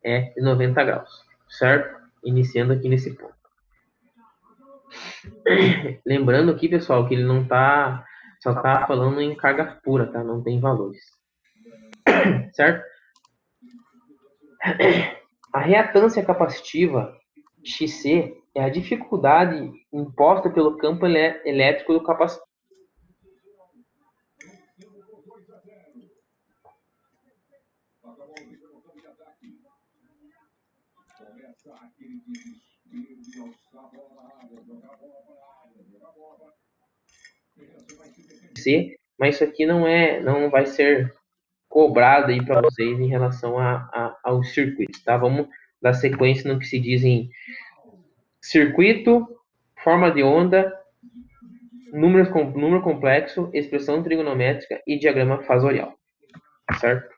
é de 90 graus, certo? Iniciando aqui nesse ponto. Lembrando aqui, pessoal, que ele não tá, só tá falando em carga pura, tá? Não tem valores. Certo? A reatância capacitiva, XC, é a dificuldade imposta pelo campo elétrico do capacitor. Mas isso aqui não vai ser cobrado aí para vocês em relação aos circuitos, tá? Vamos dar sequência no que se diz em circuito, forma de onda, número complexo, expressão trigonométrica e diagrama fasorial, certo?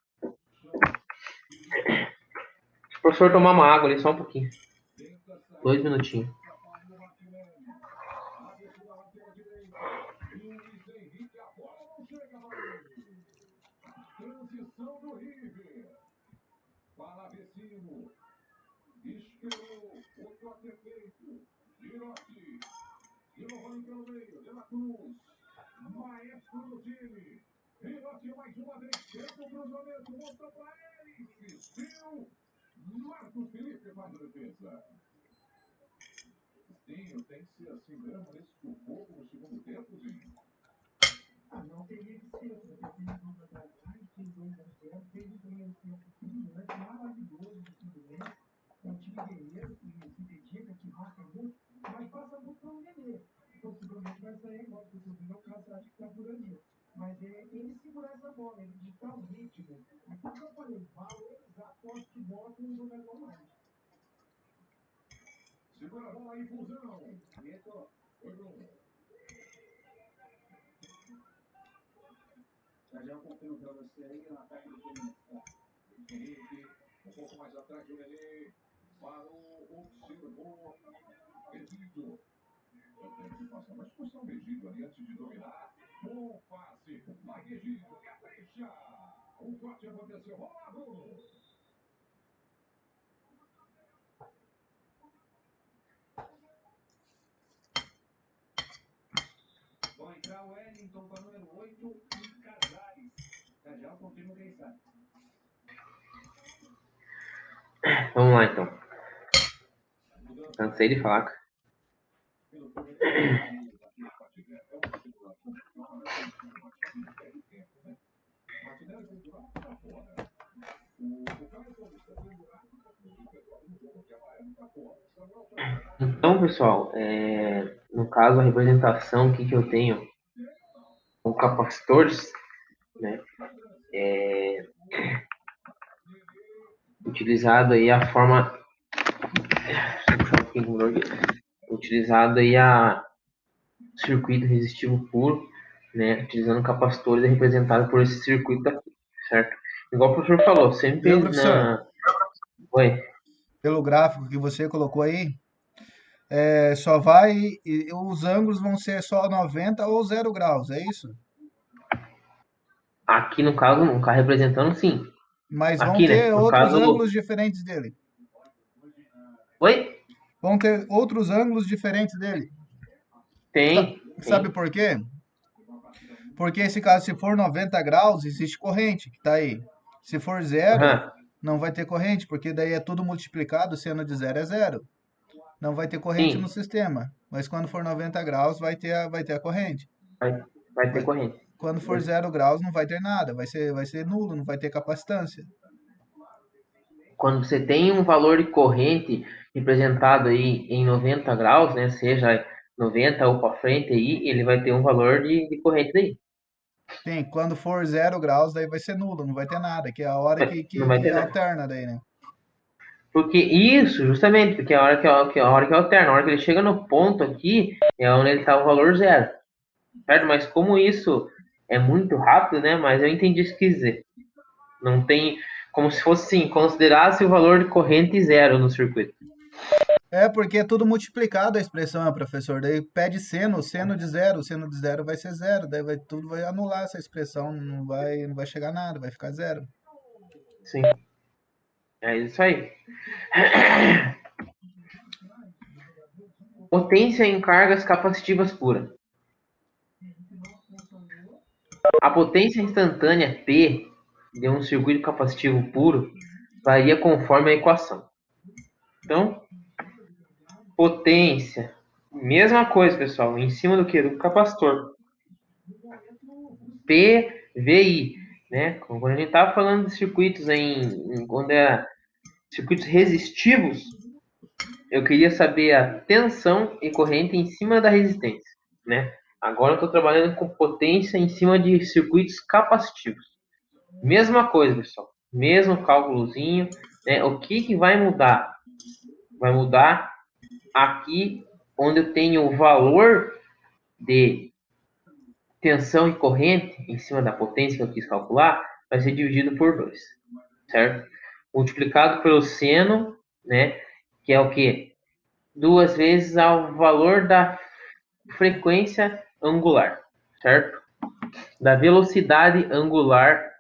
O professor tomar uma água ali só um pouquinho, 2 minutinhos.
Transição do River. Para Vecino. Esperou. Outro aterpeito. Girotti. Giovanni pelo meio. De la Cruz. Maestro do time. Girotti mais uma vez. Tenta o cruzamento. Mostrou para ele. Insistiu. Marcos Felipe faz a defesa. Zinho tem que ser assim mesmo. Nesse sufoco no segundo tempo, Zinho.
Não teria que ser, porque tem um atrás, tem 2-0, tem um primeiro tempo maravilhoso do Fluminense, é um time guerreiro que se dedica, que marca muito, mas passa muito para o Nenê. Possivelmente vai sair agora, porque o meu caso acho que está por ali. Mas é ele segurar essa bola, ele ditar o ritmo. E como eu falei, valorizar a posse de bola com um jogador mais.
Segura a bola aí, Fusão. Foi Bruno.
Já confirmo para você aí no ataque do Fluminense.
Henrique, um pouco mais atrás do Nenê. Parou, observou. Egídio. Tem que passar uma expulsão do Egídio ali antes de dominar. Bom passe. Vai, Egídio, capricha. O corte aconteceu. Vamos lá, Bruno.
Vai entrar o Wellington para o número 8 e Casares. Já confirmo quem está.
Vamos lá, então. Cansei de falar. Então, pessoal, no caso, a representação que eu tenho com capacitores, né, utilizado aí a forma, utilizado aí a circuito resistivo puro, né, utilizando capacitores é representado por esse circuito aqui, certo? Igual o professor falou, sempre Oi.
Pelo gráfico que você colocou aí, só vai, os ângulos vão ser só 90 ou 0 graus, é isso?
Aqui no caso, não está representando sim.
Mas vão
aqui,
ter
né,
outros ângulos diferentes dele.
Oi?
Vão ter outros ângulos diferentes dele.
Tem.
Sabe por quê? Porque esse caso, se for 90 graus, existe corrente que está aí. Se for 0, não vai ter corrente, porque daí é tudo multiplicado, sendo de 0 é 0. Não vai ter corrente no sistema. Mas quando for 90 graus, vai ter a corrente.
Vai ter corrente.
Quando for 0 graus, não vai ter nada. Vai ser nulo, não vai ter capacitância.
Quando você tem um valor de corrente representado aí em 90 graus, né, seja 90 ou para frente aí, ele vai ter um valor de corrente daí.
Sim, quando for 0 graus, daí vai ser nulo, não vai ter nada, que é a hora que alterna daí, né?
Porque isso, justamente, porque a hora que alterna, a hora que ele chega no ponto aqui, é onde ele está o valor 0. Certo? Mas como isso é muito rápido, né? Mas eu entendi isso que quis dizer. Não tem, como se fosse assim, considerasse o valor de corrente 0 no circuito.
Porque é tudo multiplicado a expressão, professor. Daí pede seno de 0, seno de 0 vai ser 0, daí tudo vai anular essa expressão, não vai chegar nada, vai ficar 0.
Sim. É isso aí. Potência em cargas capacitivas puras. A potência instantânea P de um circuito capacitivo puro varia conforme a equação. Então, potência, mesma coisa, pessoal, em cima do que? Do capacitor. PVI, né? Quando a gente estava falando de circuitos quando é circuitos resistivos, eu queria saber a tensão e corrente em cima da resistência, né? Agora eu estou trabalhando com potência em cima de circuitos capacitivos. Mesma coisa, pessoal. Mesmo cálculozinho, né? O que vai mudar? Vai mudar aqui onde eu tenho o valor de tensão e corrente em cima da potência que eu quis calcular, vai ser dividido por 2, certo? Multiplicado pelo seno, né? Que é o quê? 2 vezes ao valor da frequência angular, certo? Da velocidade angular,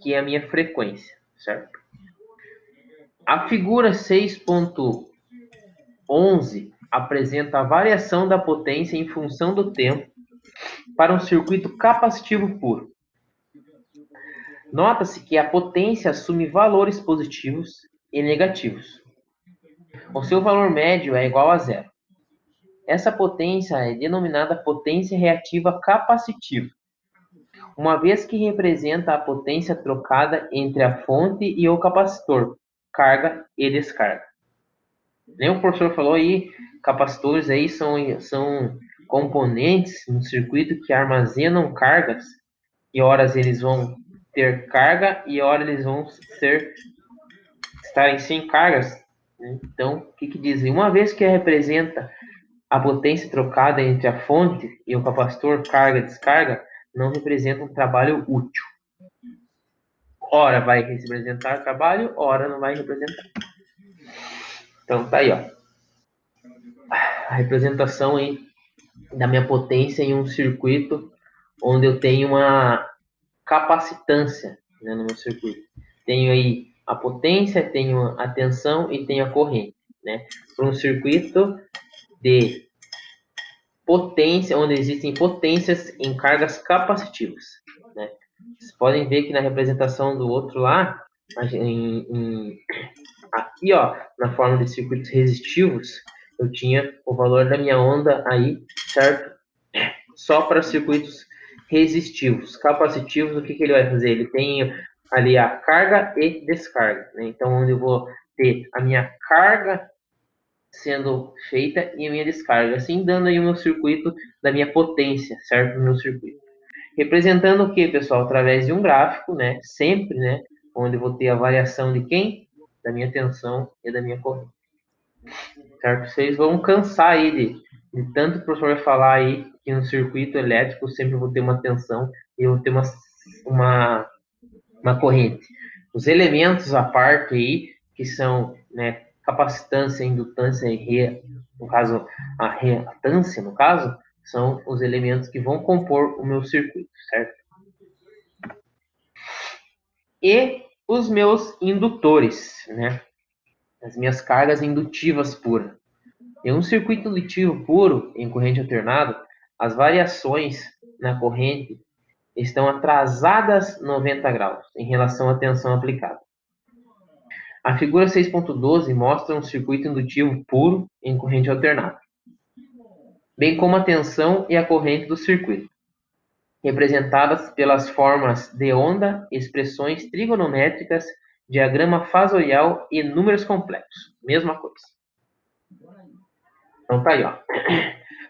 que é a minha frequência, certo? A figura 6.11 apresenta a variação da potência em função do tempo para um circuito capacitivo puro. Nota-se que a potência assume valores positivos e negativos. O seu valor médio é igual a 0. Essa potência é denominada potência reativa capacitiva, uma vez que representa a potência trocada entre a fonte e o capacitor, carga e descarga. Nem o professor falou aí, capacitores aí são componentes no circuito que armazenam cargas, e horas eles vão ter carga e horas eles vão estarem sem cargas. Então, o que diz? Uma vez que representa a potência trocada entre a fonte e o capacitor, carga e descarga, não representa um trabalho útil. Ora vai representar trabalho, ora não vai representar. Então, tá aí, ó. A representação aí da minha potência em um circuito onde eu tenho uma capacitância, né, no meu circuito. Tenho aí a potência, tenho a tensão e tenho a corrente, né? Para um circuito de potência, onde existem potências em cargas capacitivas, né? Vocês podem ver que na representação do outro lá, aqui, ó, na forma de circuitos resistivos, eu tinha o valor da minha onda aí, certo? Só para circuitos resistivos. Capacitivos, o que ele vai fazer? Ele tem ali a carga e descarga, né? Então, onde eu vou ter a minha carga sendo feita e a minha descarga, assim dando aí o meu circuito da minha potência, certo? No meu circuito. Representando o que, pessoal? Através de um gráfico, né? Sempre, né? Onde eu vou ter a variação de quem? Da minha tensão e da minha corrente. Certo? Vocês vão cansar aí de tanto o professor vai falar aí que no circuito elétrico sempre vou ter uma tensão e eu vou ter uma corrente. Os elementos à parte aí, que são, né, capacitância, indutância e no caso, a reatância, no caso, são os elementos que vão compor o meu circuito, certo? E os meus indutores, né? As minhas cargas indutivas puras. Em um circuito indutivo puro, em corrente alternada, as variações na corrente estão atrasadas 90 graus em relação à tensão aplicada. A figura 6.12 mostra um circuito indutivo puro em corrente alternada, bem como a tensão e a corrente do circuito, representadas pelas formas de onda, expressões trigonométricas, diagrama fasorial e números complexos. Mesma coisa. Então tá aí, ó.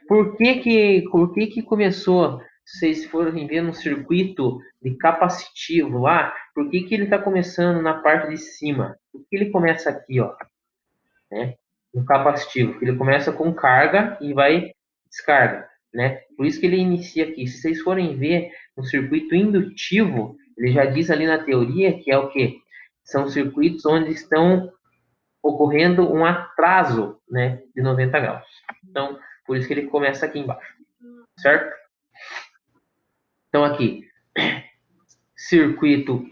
Por que começou, vocês forem ver no circuito de capacitivo lá, por que ele está começando na parte de cima? Por que ele começa aqui, ó, né? No capacitivo, porque ele começa com carga e vai descarga, né? Por isso que ele inicia aqui. Se vocês forem ver no circuito indutivo, ele já diz ali na teoria que é o quê? São circuitos onde estão ocorrendo um atraso, né, de 90 graus. Então, por isso que ele começa aqui embaixo, certo? Então, aqui, circuito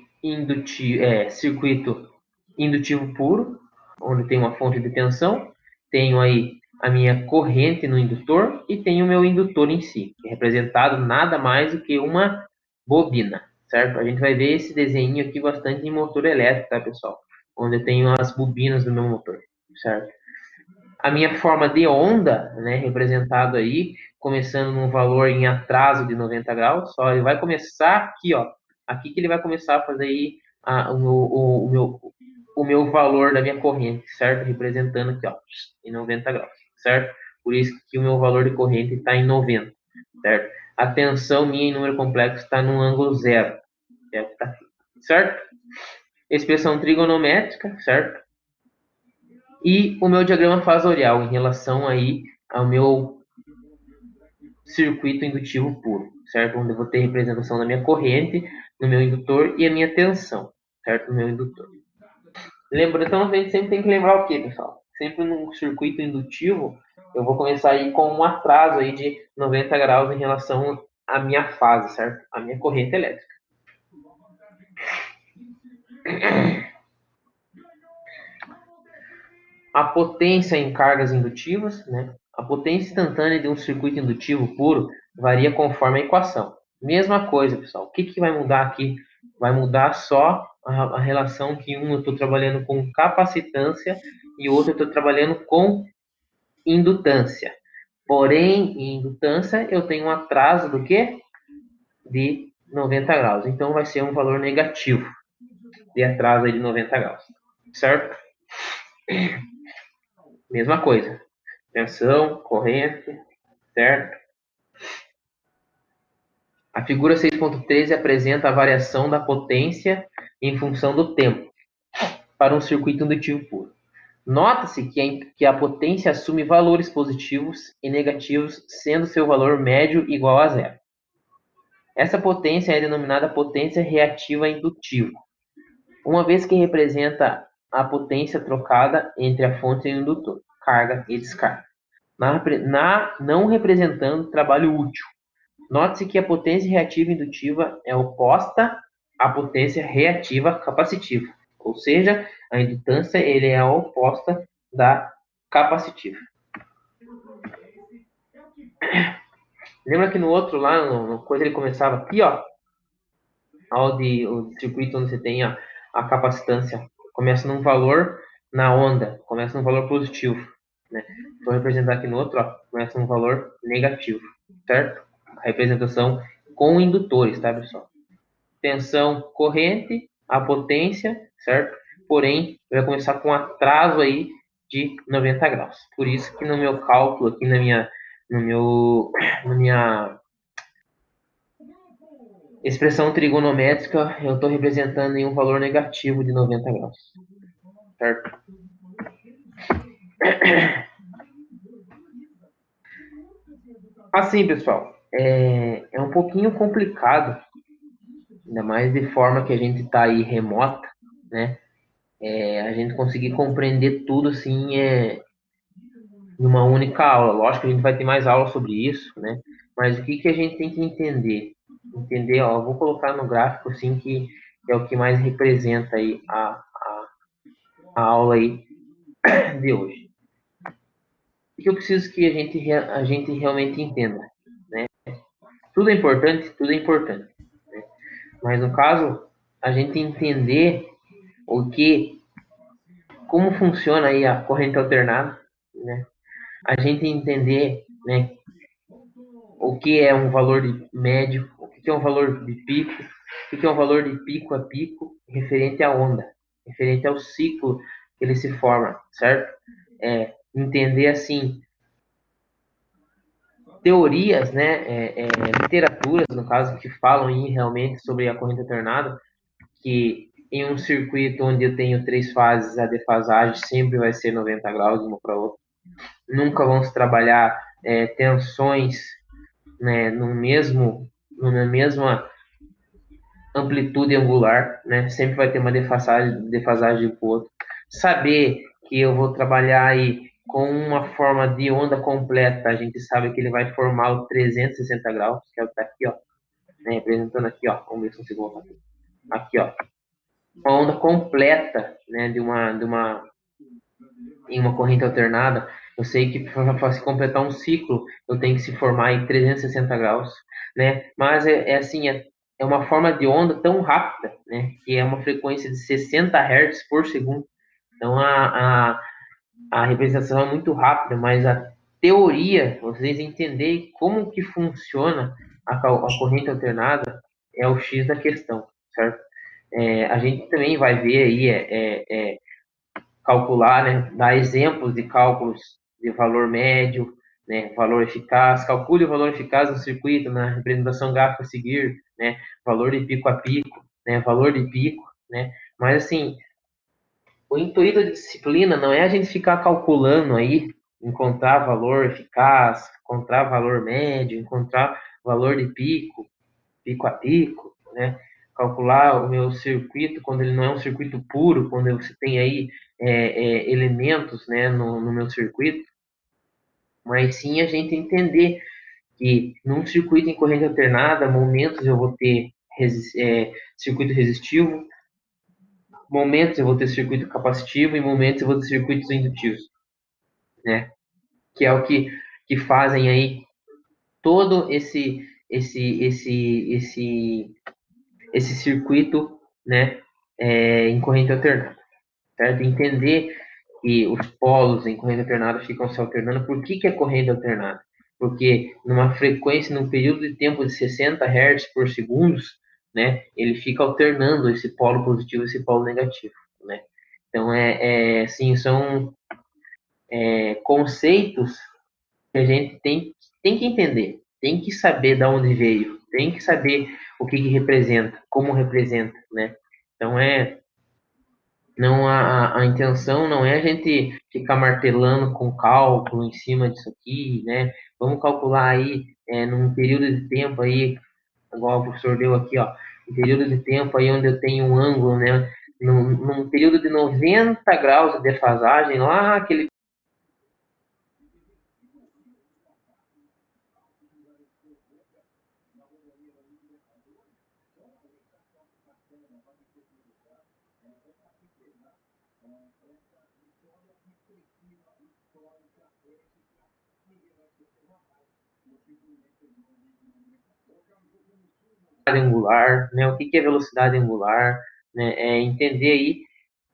indutivo puro, onde tem uma fonte de tensão, tenho aí a minha corrente no indutor e tenho o meu indutor em si, que é representado nada mais do que uma bobina, certo? A gente vai ver esse desenho aqui bastante em motor elétrico, tá, pessoal? Onde eu tenho as bobinas do meu motor, certo? A minha forma de onda, né, representado aí, começando num valor em atraso de 90 graus, só ele vai começar aqui, ó, aqui que ele vai começar a fazer aí o meu valor da minha corrente, certo? Representando aqui, ó, em 90 graus, certo? Por isso que o meu valor de corrente está em 90, certo? A tensão minha em número complexo está no ângulo zero, certo? Expressão trigonométrica, certo? E o meu diagrama fasorial em relação aí ao meu circuito indutivo puro, certo? Onde eu vou ter representação da minha corrente, no meu indutor e a minha tensão, certo? No meu indutor. Lembra, então a gente sempre tem que lembrar o quê, pessoal? Sempre no circuito indutivo, eu vou começar aí com um atraso aí de 90 graus em relação à minha fase, certo? A minha corrente elétrica. A potência em cargas indutivas, né? A potência instantânea de um circuito indutivo puro varia conforme a equação. Mesma coisa, pessoal. O que vai mudar aqui? Vai mudar só a relação que um eu estou trabalhando com capacitância e o outro eu estou trabalhando com indutância. Porém, em indutância, eu tenho um atraso do quê? De 90 graus. Então, vai ser um valor negativo de atraso aí de 90 graus. Certo? Mesma coisa. Tensão, corrente, certo? A figura 6.13 apresenta a variação da potência em função do tempo para um circuito indutivo puro. Nota-se que a potência assume valores positivos e negativos, sendo seu valor médio igual a zero. Essa potência é denominada potência reativa indutiva, uma vez que representa a potência trocada entre a fonte e o indutor, carga e descarga, não representando trabalho útil. Note-se que a potência reativa indutiva é oposta à potência reativa capacitiva, ou seja, a indutância ele é a oposta da capacitiva. Lembra que no outro lá, no coisa ele começava aqui, ó, o circuito onde você tem a capacitância, começa num valor na onda, começa num valor positivo, né? Vou representar aqui no outro, ó, começa num valor negativo, certo? A representação com indutores, tá, pessoal? Tensão corrente, a potência, certo? Porém, vai começar com atraso aí de 90 graus. Por isso que no meu cálculo aqui, na minha expressão trigonométrica, eu estou representando em um valor negativo de 90 graus. Certo? Assim, pessoal, é um pouquinho complicado, ainda mais de forma que a gente está aí remota, né? A gente conseguir compreender tudo assim em uma única aula. Lógico que a gente vai ter mais aula sobre isso, né? Mas o que a gente tem que entender? Entender, ó, eu vou colocar no gráfico assim que é o que mais representa aí a aula aí de hoje. O que eu preciso que a gente realmente entenda, né? Tudo é importante, né? Mas no caso, a gente entender como funciona aí a corrente alternada, né? A gente entender, né, o que é um valor de médio, o que é um valor de pico, o que é um valor de pico a pico, referente à onda, referente ao ciclo que ele se forma, certo? Entender, assim, teorias, né, literaturas, no caso, que falam realmente sobre a corrente alternada, que em um circuito onde eu tenho 3 fases, a defasagem sempre vai ser 90 graus de uma para outra. Nunca vão se trabalhar tensões, né, numa mesma amplitude angular, né? Sempre vai ter uma defasagem para o outro. Saber que eu vou trabalhar aí com uma forma de onda completa, a gente sabe que ele vai formar o 360 graus, que é o que está aqui, ó, né? Representando aqui, ó. Vamos ver se eu consigo voltar aqui. Aqui, ó. Uma onda completa, né? Em uma corrente alternada. Eu sei que para se completar um ciclo, eu tenho que se formar em 360 graus, né? Mas assim, é uma forma de onda tão rápida, né? Que é uma frequência de 60 Hz por segundo. Então, a representação é muito rápida, mas a teoria, vocês entenderem como que funciona a corrente alternada, é o X da questão, certo? A gente também vai ver aí, calcular, né? Dar exemplos de cálculos de valor médio, né? Valor eficaz, calcule o valor eficaz do circuito na representação gráfica a seguir, né? Valor de pico a pico, né? Valor de pico, né? Mas assim, o intuito da disciplina não é a gente ficar calculando aí, encontrar valor eficaz, encontrar valor médio, encontrar valor de pico a pico, né? Calcular o meu circuito quando ele não é um circuito puro, quando você tem aí elementos, né, no meu circuito, mas sim a gente entender que num circuito em corrente alternada, momentos eu vou ter circuito resistivo, momentos eu vou ter circuito capacitivo e momentos eu vou ter circuitos indutivos, né? Que é o que fazem aí todo esse circuito, né, em corrente alternada, certo? Entender que os polos em corrente alternada ficam se alternando. Por que é corrente alternada? porque numa frequência, num período de tempo de 60 Hz por segundo, né, ele fica alternando esse polo positivo e esse polo negativo, né? Então, assim, são conceitos que a gente tem que entender, tem que saber de onde veio, tem que saber o que representa, como representa, né? Então, não a intenção não é a gente ficar martelando com cálculo em cima disso aqui, né? Vamos calcular aí num período de tempo aí, igual o professor deu aqui, ó, um período de tempo aí onde eu tenho um ângulo, né? Num período de 90 graus de defasagem, lá aquele angular, né? O que é velocidade angular, né? Entender aí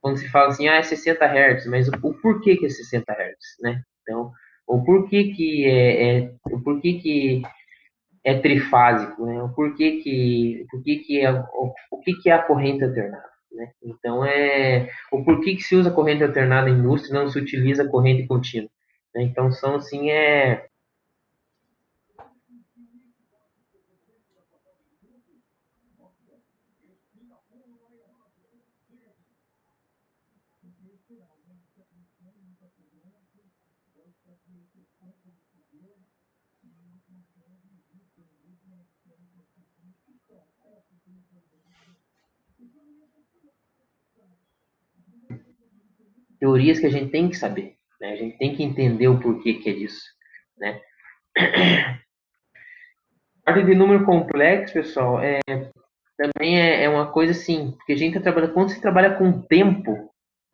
quando se fala assim, é 60 Hz, mas o porquê que é 60 Hz, né? Então, o porquê que o porquê que é trifásico, né? O que que é a corrente alternada, né? Então, o porquê que se usa corrente alternada na indústria e não se utiliza corrente contínua, né? Então, são assim, teorias que a gente tem que saber, né? A gente tem que entender o porquê que é disso, né? A parte de número complexo, pessoal, também é uma coisa assim, porque a gente tá trabalhando, quando se trabalha com tempo,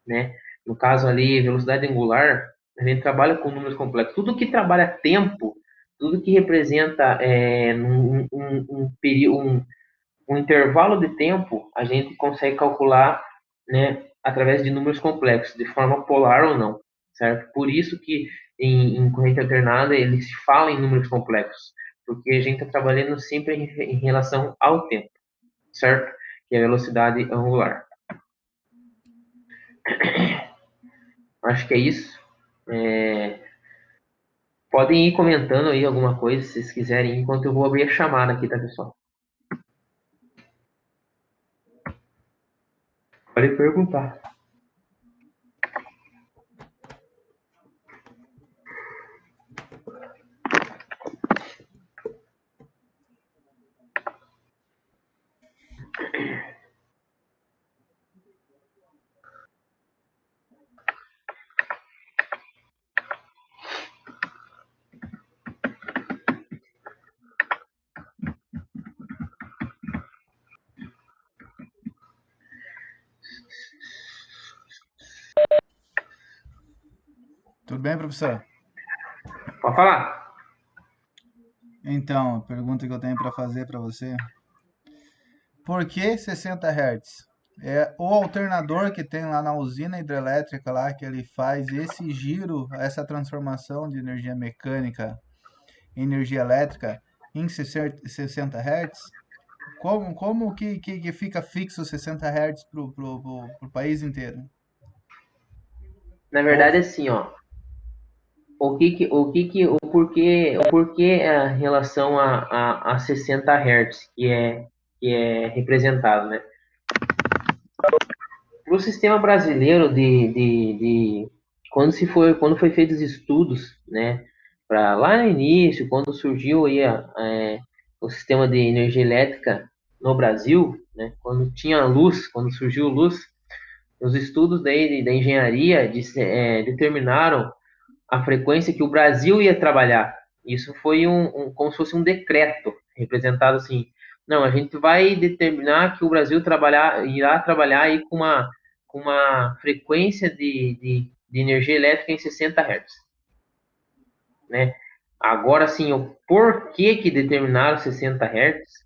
né? No caso ali, velocidade angular, a gente trabalha com números complexos. Tudo que trabalha tempo, tudo que representa um intervalo de tempo, a gente consegue calcular, né, através de números complexos, de forma polar ou não, certo? Por isso que em corrente alternada ele se fala em números complexos, porque a gente está trabalhando sempre em relação ao tempo, certo? Que é a velocidade angular. Acho que é isso. Podem ir comentando aí alguma coisa, se vocês quiserem, enquanto eu vou abrir a chamada aqui, tá, pessoal? Pode perguntar.
Tudo bem, professor?
Pode falar.
Então, a pergunta que eu tenho para fazer para você: por que 60 Hz? É o alternador que tem lá na usina hidrelétrica lá, que ele faz esse giro, essa transformação de energia mecânica em energia elétrica em 60 Hz? Como que fica fixo 60 Hz pro país inteiro?
Na verdade, assim, ó, o porquê a relação a 60 Hz que é representado, né? Para o sistema brasileiro quando foi feitos estudos, né, para lá no início, quando surgiu aí o sistema de energia elétrica no Brasil, né, quando tinha luz, quando surgiu luz, os estudos da engenharia determinaram a frequência que o Brasil ia trabalhar. Isso foi como se fosse um decreto, representado assim. Não, a gente vai determinar que o Brasil irá trabalhar aí com uma frequência de energia elétrica em 60 Hz. Né? Agora, sim, o porquê que determinaram 60 Hz,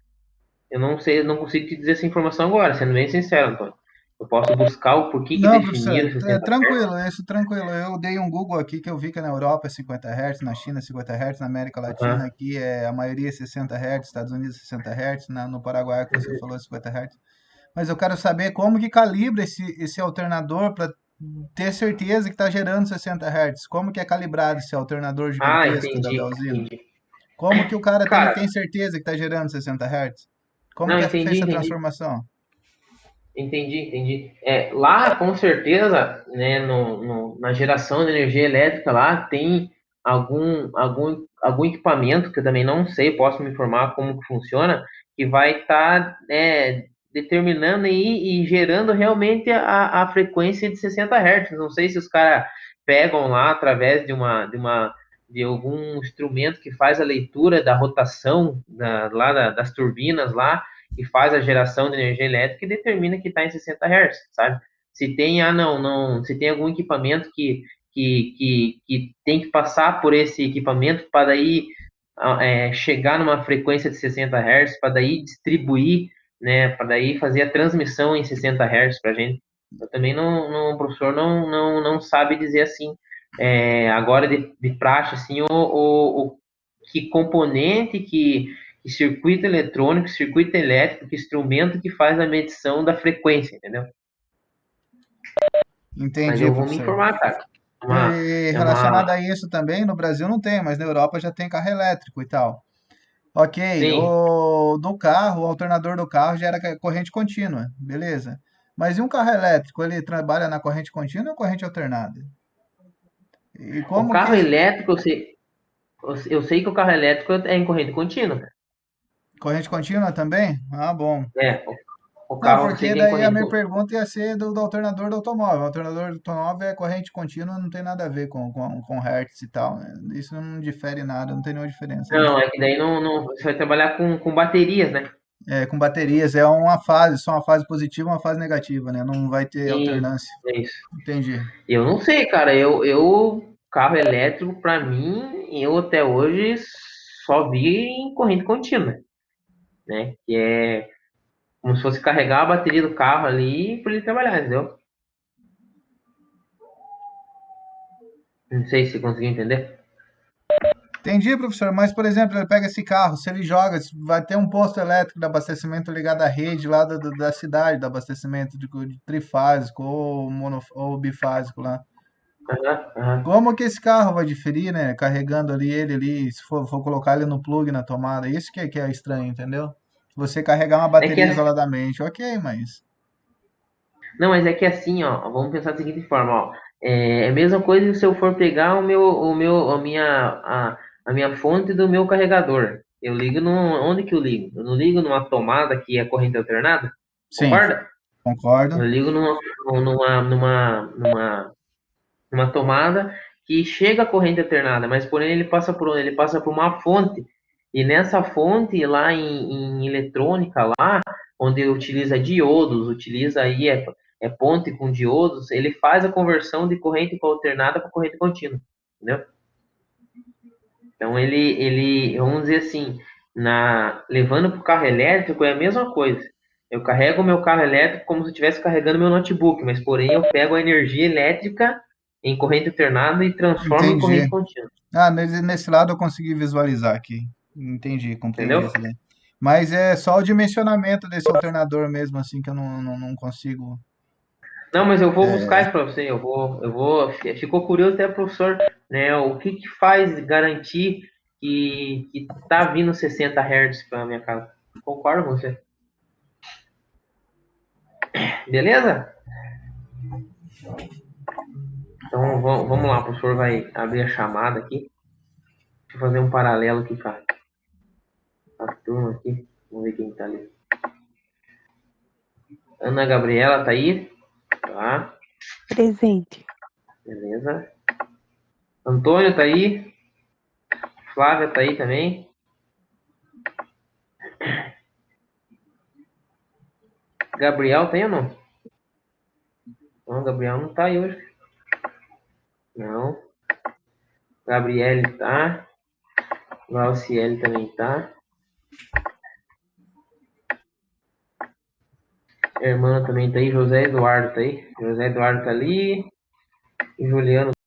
eu não sei, eu não consigo te dizer essa informação agora, sendo bem sincero, Antônio. Eu posso buscar o porquê que
Não, professor,
definiram 60
tranquilo, isso tranquilo. Eu dei um Google aqui que eu vi que na Europa é 50 Hz, na China é 50 Hz, na América Latina
Hz.
aqui a maioria é 60 Hz, Estados Unidos 60 Hz, no Paraguai que você falou é 50 Hz. Mas eu quero saber como que calibra esse alternador para ter certeza que está gerando 60 Hz. Como que é calibrado esse alternador gigantesco da Bellzilla?
Entendi.
Como que o cara
Cara,
tem certeza que está gerando 60 Hz? Como
não,
que é feita essa
entendi.
transformação?
Entendi. Lá, com certeza, né, na geração de energia elétrica lá, tem algum equipamento, que eu também não sei, posso me informar como que funciona, que vai estar determinando e gerando realmente a frequência de 60 Hz. Não sei se os caras pegam lá através de algum instrumento que faz a leitura da rotação das turbinas lá, que faz a geração de energia elétrica e determina que está em 60 Hz, sabe? Se tem, se tem algum equipamento que tem que passar por esse equipamento para daí chegar numa frequência de 60 Hz, para daí distribuir, né, para daí fazer a transmissão em 60 Hz para a gente. Eu também o professor não sabe dizer assim, agora de praxe, assim, o que componente, que circuito eletrônico, circuito elétrico, que instrumento que faz a medição da frequência, entendeu?
Entendi,
mas eu vou
professor.
me informar, cara.
E relacionado a isso também, no Brasil não tem, mas na Europa já tem carro elétrico e tal. Ok,
Sim.
do carro, o alternador do carro gera corrente contínua, beleza. Mas e um carro elétrico, ele trabalha na corrente contínua ou corrente alternada? E
O
como
carro
que...
elétrico, eu sei que o carro elétrico é em corrente contínua.
Corrente contínua também? Ah, bom.
O
Não,
carro eu sei
porque
que é em
daí a
corrente
minha
contínua.
pergunta ia ser do alternador do automóvel. O alternador do automóvel é corrente contínua, não tem nada a ver com hertz e tal, né? Isso não difere nada, não tem nenhuma diferença, né?
Não, é que daí você vai trabalhar com baterias, né?
Com baterias, só uma fase positiva e uma fase negativa, né? Não vai ter
Sim,
alternância.
é isso.
Entendi.
Eu não sei, cara. Carro elétrico, para mim, eu até hoje só vi em corrente contínua, né? Que é como se fosse carregar a bateria do carro ali para ele trabalhar, entendeu? Não sei se conseguiu entender.
Entendi, professor, mas, por exemplo, ele pega esse carro, se ele joga, vai ter um posto elétrico de abastecimento ligado à rede lá da cidade, de abastecimento de trifásico ou bifásico lá.
Uhum.
Como que esse carro vai diferir, né? Carregando ele ali, se for colocar ele no plug, na tomada. Isso que é estranho, entendeu? Você carregar uma bateria isoladamente, ok, mas...
Não, mas é que assim, ó, vamos pensar da seguinte forma, ó. É a mesma coisa se eu for pegar a minha fonte do meu carregador. Eu ligo onde que eu ligo? Eu não ligo numa tomada que é corrente alternada?
Sim,
Concorda?
concordo.
Eu ligo numa tomada que chega a corrente alternada, mas porém ele passa por onde? Ele passa por uma fonte. E nessa fonte lá em eletrônica lá, onde utiliza diodos, utiliza aí ponte com diodos, ele faz a conversão de corrente alternada para corrente contínua, entendeu? Então vamos dizer assim, levando para o carro elétrico é a mesma coisa. Eu carrego o meu carro elétrico como se eu estivesse carregando meu notebook, mas porém eu pego a energia elétrica em corrente alternada e transformo em
Entendi.
corrente contínua.
Ah, nesse lado eu consegui visualizar aqui. Entendi, compreendi
Entendeu?
isso daí. Mas é só o dimensionamento desse alternador mesmo, assim, que eu não consigo.
Não, mas eu vou buscar isso para você. Ficou curioso até, professor, né? O que faz garantir que tá vindo 60 Hz para minha casa? Concordo com você. Beleza? Então vamos lá, o professor vai abrir a chamada aqui. Deixa eu fazer um paralelo aqui com a turma aqui. Vamos ver quem tá ali. Ana Gabriela tá aí? Tá.
Presente.
Beleza. Antônio tá aí? Flávia tá aí também? Gabriel tem ou não? Não, Gabriel não tá aí hoje. Não. Gabriele tá. Glauciele também tá. Irmã também tá aí, José Eduardo tá aí. José Eduardo tá ali. E Juliano